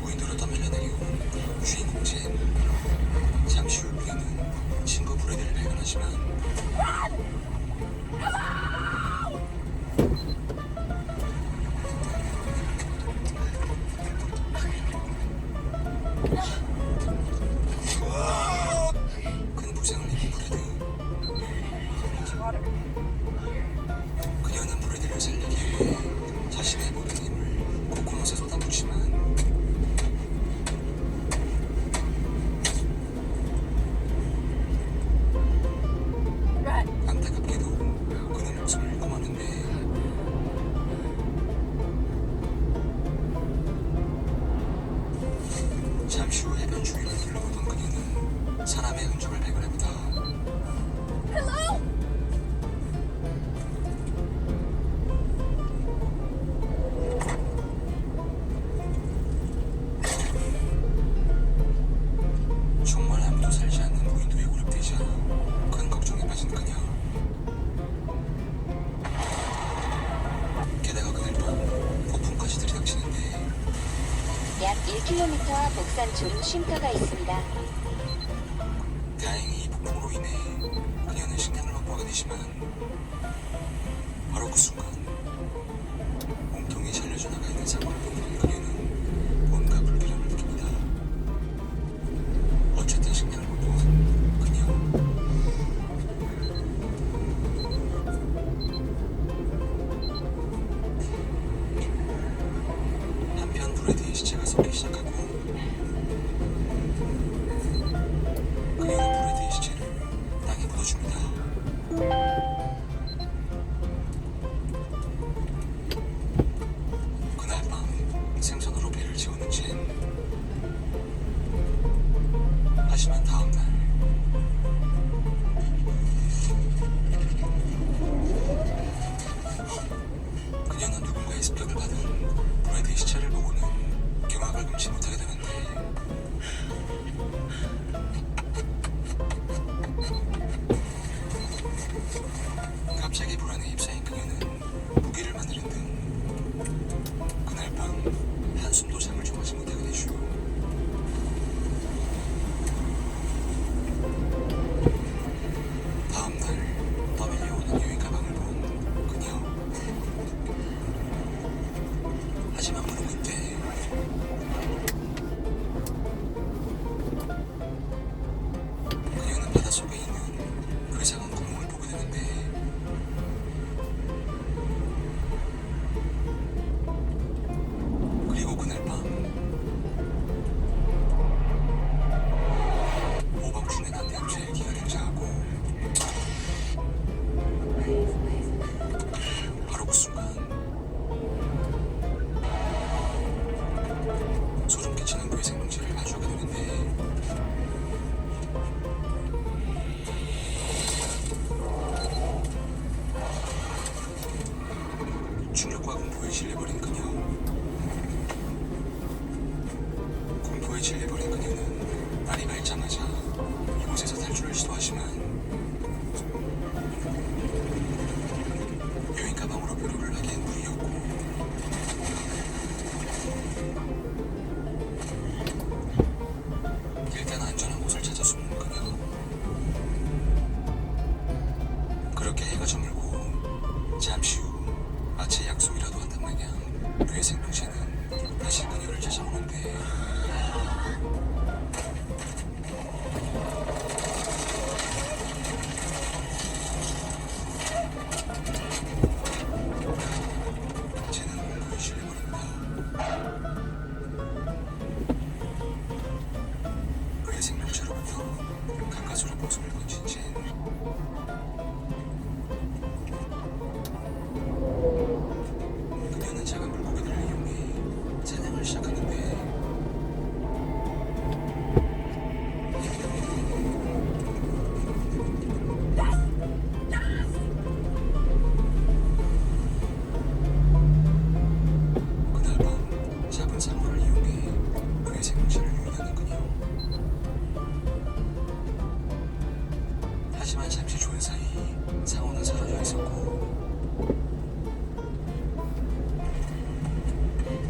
무인도로 떠밀려 내려온 주인공 젠. 잠시 후 그녀는 친구 브래디를 발견하지만 큰 부상을 입은 브래디. 그녀는 브래디를 살리기 위해 자신의 모든 힘을 코코넛에 쏟아붓지만 안타깝게도 그는 목숨을 잃고마는데 잠시 후 해변 주위를 둘러보던 그녀는 사람의 흔적을 발견합니다. 정말 아무도 살지 않는 무인도에 고립되자 큰 걱정에 빠진 그녀. 게다가 그날 밤 폭풍까지 들이닥치는데 약 1km 앞 목산촌 쉼터가 있습니다. 다행히 이 폭풍으로 인해 그녀는 식량을 확보하게 되지만 바로 그 순간 몸통이 잘려져 나가 있는 상황을 보는 그녀는 뭔가 불길함을 느낍니다. 어쨌든 식량을 확보한 그녀. 한편 브래디의 시체가 썩기 시작하고 그녀는 브래디의 시체를 땅에 묻어줍니다. 그날 밤 소리칠 내버린 그녀는 날이 밝자마자 이곳에서 탈출을 시도하지만 여행 가방으로 묘를 하기엔 무리였고 일단 안전한 곳을 찾아 숨는 그녀. 그렇게 해가 저물고 잠시 후 마치 약속이라도 한단 마냥 그의 생명체는 다시 그녀를 찾아오는데 쟤는 공부에 실려버립니다. 그의 생명체로부터 가까스로 목숨을 건진 쟤 그녀는 작은 물고기들을 이용해 사냥을 시작하는데 그날 밤 작은 상어를 이용해 그의 생명체를 유인하는 그녀. 하지만 잠시 좋은 사이 상어는 사라져 있었고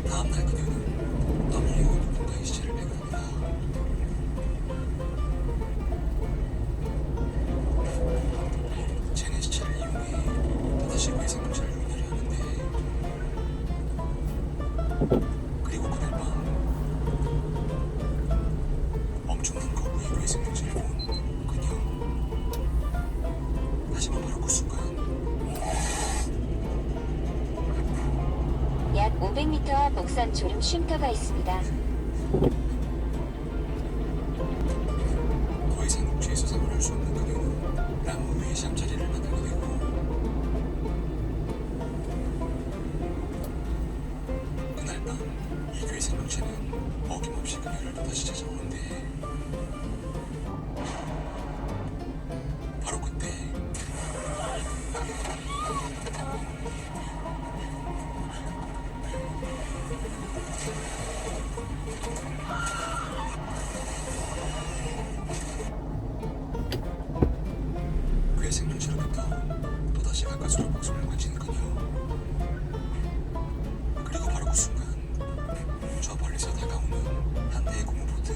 다음날 그녀는 떠밀리고 누군가의 시체를 발견합니다. 쟤네 시체를 이용해 또다시 그의 생명체를 유인하려 하는데 그리고 그날 밤 엄청난 거부의 그의 생명체를 본 그녀. 하지만 바로 그 순간 약 500m 앞 옥산 졸음 쉼터가 있습니다. 더 이상 육지에서 생활할 수 없는 그녀는 나무 위에 잠자리를 만들게 되고 그날 밤 이교의 생명체는 어김없이 그녀를 또다시 찾아오는데 바로 그때 그의 생명체로부터 또다시 가까스로 목숨을 건진 그녀. 그리고 바로 그 순간 저 멀리서 다가오는 한 대의 고무보트.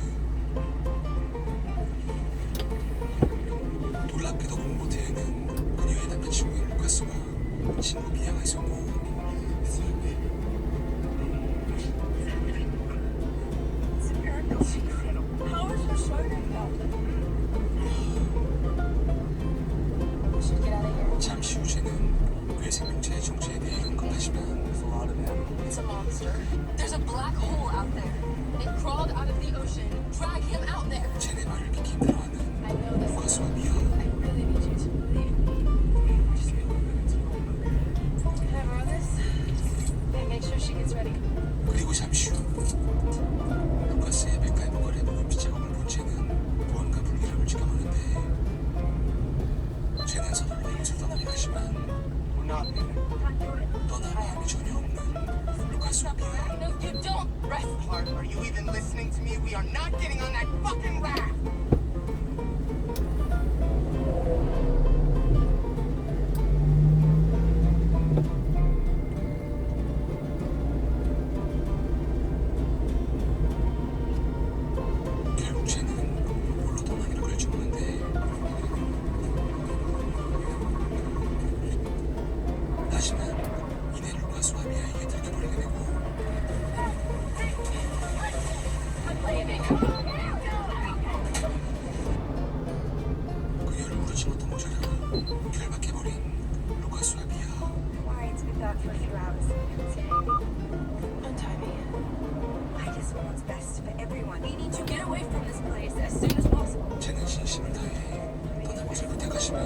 놀랍게도 고무보트에는 그녀의 남자친구인 루카스와 친구 미아가 있었고 잠시 후 쟤는 그의 생명체의 정체에 대해 연극하지만 It's a monster. There's a black hole out there. It crawled out of the ocean. Drag him out there. 쟤네 말을 믿기 힘들어하는 I know this. 루카스와 미아. I really need you to believe me. Can I borrow this? Okay, make sure she gets ready. 그리고 잠시 후 루카스의 맥가이버걸의 무릎 자국을 본 쟤는 무언가 불길함을 직감하는데 쟤는 서둘러 이곳을 떠나려 하지만 떠날 마음이 전혀 없는 루카스와 미아. No, you don't. Rest. Clark, are you even listening to me? We are not getting on that fucking raft! 결국 쟤는 홀로 떠나기로 결정하는데 하지만 이내 루카스와 미아에게 들켜버리게 되고 그녀를 우르치었던 모자라 결박해버린 루카스와 미아. Why it's been dark for a few hours. Untie me. I just want what's best for everyone. We need to get away from this place as soon as possible. 쟤는 진심을 다해 떠날 것을 부탁하지만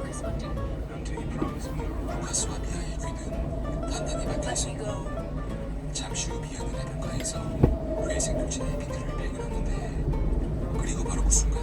Chris, what do? Until you promise me. 루카스와 미아의 귀는 단단히 막혀 Let me 있었고 go. 잠시 후 미아는 해변가에서 그의 생명체의 비늘을 발견하는데 그리고 바로 그 순간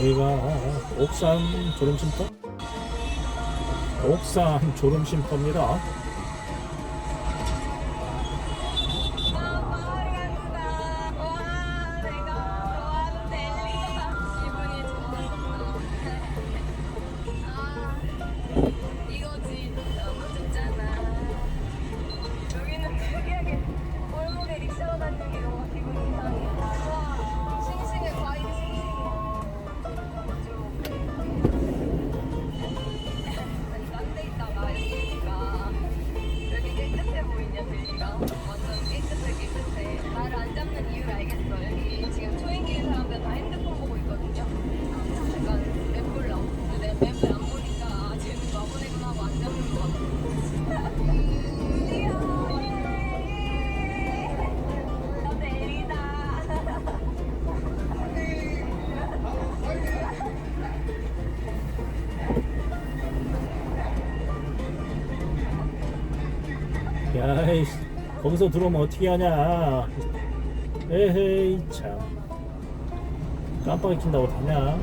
여기가 옥산 졸음쉼터? 옥산 졸음쉼터입니다. 이거지. 너무 좋잖아. 여기는 특이하게 골목에 릭샤로 다니는 게 너무 기분 이상해. 와, 싱싱해, 과일이 싱싱해. 아니, 딴 데 있다가 여기 있으니까 여기 깨끗해 보이냐, 들리가? 완전 깨끗해. 나를 안 잡는 이유를 알겠어. 여기 지금 초행길 사람들 다 핸드폰 보고 있거든요. 약간 맵불러. 근데 내가 맵을 안 보니까 쟤는 바보네구나 하고 안 잡는 것 같아. 야이, 거기서 들어오면 어떻게 하냐. 에헤이 참, 깜빡이 킨다고 되냐.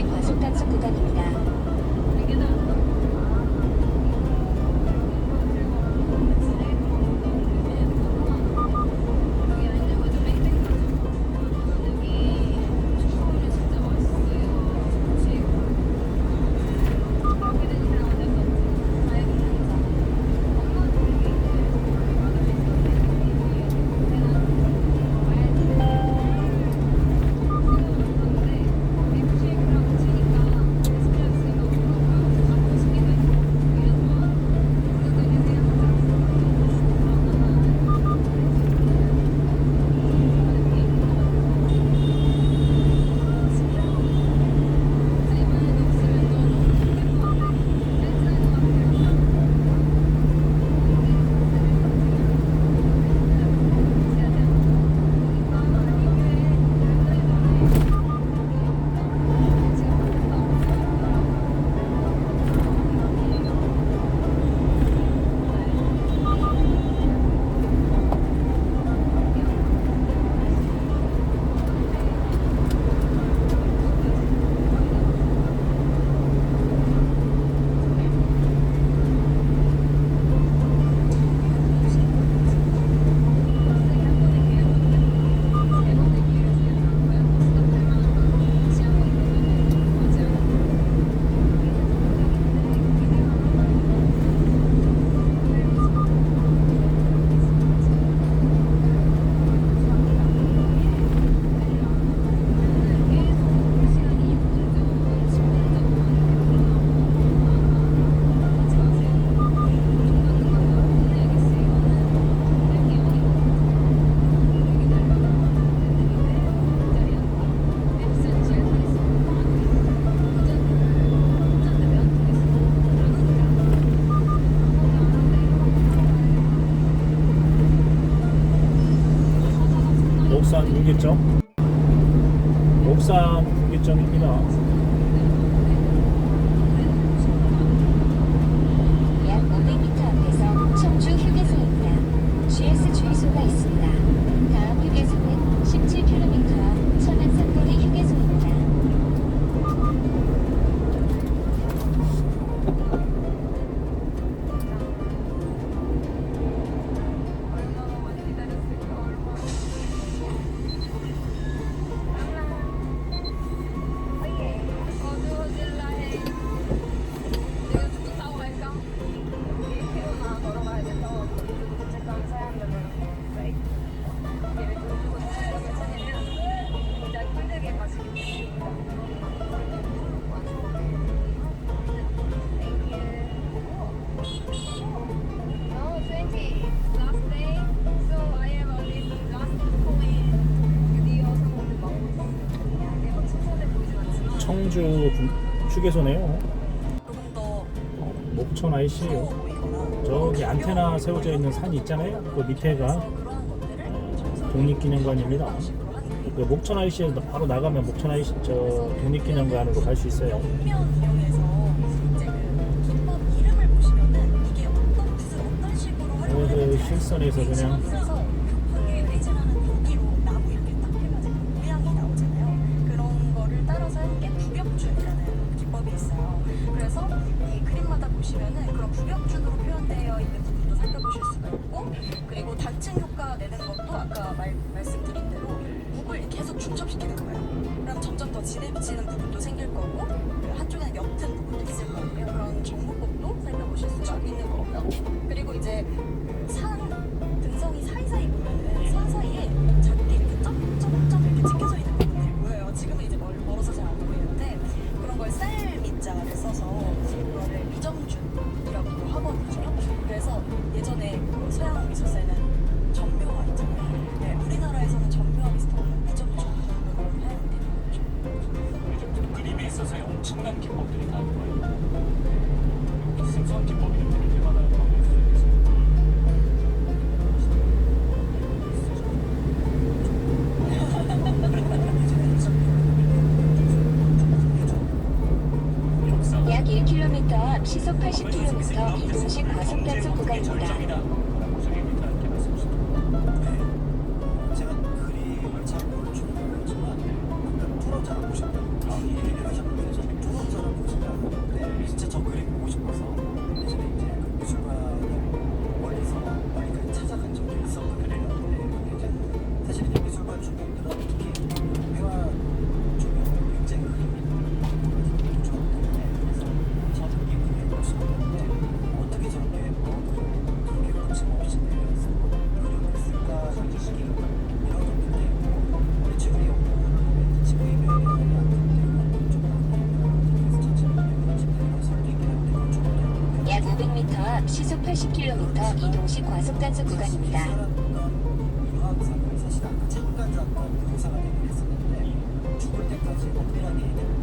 이동식 과속 단속 구간입니다. 되게 잘한다. 여기 아닌데 맞아 뺑뺑 가죠. 여기 초코우유 진짜 맛있어요. 혹시 그렇게 된 이상 어쩔 수 없지. 나의 기능이잖아. 엄마도 되게 맞아 있었는데 내가 근데 밀크쉐이크랑 치니까 에스프레소가 너무 갖고 싶기도 했고 이래서 그것도 이제 생각하자. 옥산 분기점. 옥산 분기점입니다. 약 500m 앞에서 청주 휴게소입니다. GS 주유소가 있습니다. 다음 휴게소는 17km 앞 천안 산거리 휴게소입니다. 얼마나 많이 기다렸을까 얼마나. 거두어질라해. 내가 쭉 타고 갈까? 1km나 걸어가야 돼서 거두고 도착하면 사양되면 right. 얘를 거두고 도착하면 찾으면 진짜 힘들게 가시기 때문에. Thank you. No, 20. Last day. So I have only the last point. 드디어 성공을 마무리. 내가 친선해 보이진 않지만. 청주 휴게소네요. 조금 더 목천 IC예요. 저기 안테나 세워져 있는 산이 있잖아요. 그 밑에가 그러한 것들을 독립기념관입니다. 그 목천 IC에서 바로 나가면 목천 IC 저 독립기념관으로 갈 수 있어요. 표현 이용해서 이제 그 기법 이름을 보시면은 이게 어떤 뜻을 어떤 식으로 그 실선에서 그냥 그래서 급하게 레이즈라는 여기로 나무 이렇게 딱 해가지고 모양이 나오잖아요. 그런 거를 따라서 하는 게 구벽준이라는 기법이 있어요. 그래서 이 그림마다 보시면은 그런 구벽준으로 표현되어 있는 부분도 살펴보실 수가 있고, 그리고 단층 효과 내는 것도 아까 말씀드린 대로 목을 계속 중첩시키는 거예요. 그럼 점점 더 지대비치는 부분도 생길 거고, 한쪽에는 옅은 부분도 있을 거고요. 그런 정보법도 살펴보실 수가 있는 거고요. 그리고 이제 산 등성이 사이사이 보면은 산 사이에 작게 이렇게 점점점 이렇게 찍혀져 있는 부분들이 보여요. 지금은 이제 멀어서 잘 안 보이는데, 그런 걸 쌀밑자를 써서 그거를 미점준이라고도 하거든요. 그래서 예전에 그 서양 미술사에는 전묘화 있잖아요. 네, 우리나라에서는 전묘화 비슷한 미점준으로 사용되는 거죠. 그림에 있어서의 엄청난 기법들이 다 들어있고 생소한 기법이 될 때마다 약 1km 앞 시속 80km 이동식 과속 단속 구간입니다. 고생입니다. 이렇게 말씀하시더라고요. 제가 그림을 잘 모르는 줄 알지만 약간 뚫어져 보셨던 이 얘기를 하셨는데 앞 시속 80km 이동식 과속 단속 구간입니다. 이러한 사건이 사실 아까 잠깐 잠깐 묘사가 되긴 했었는데 죽을 때까지 엄밀하게 얘기하면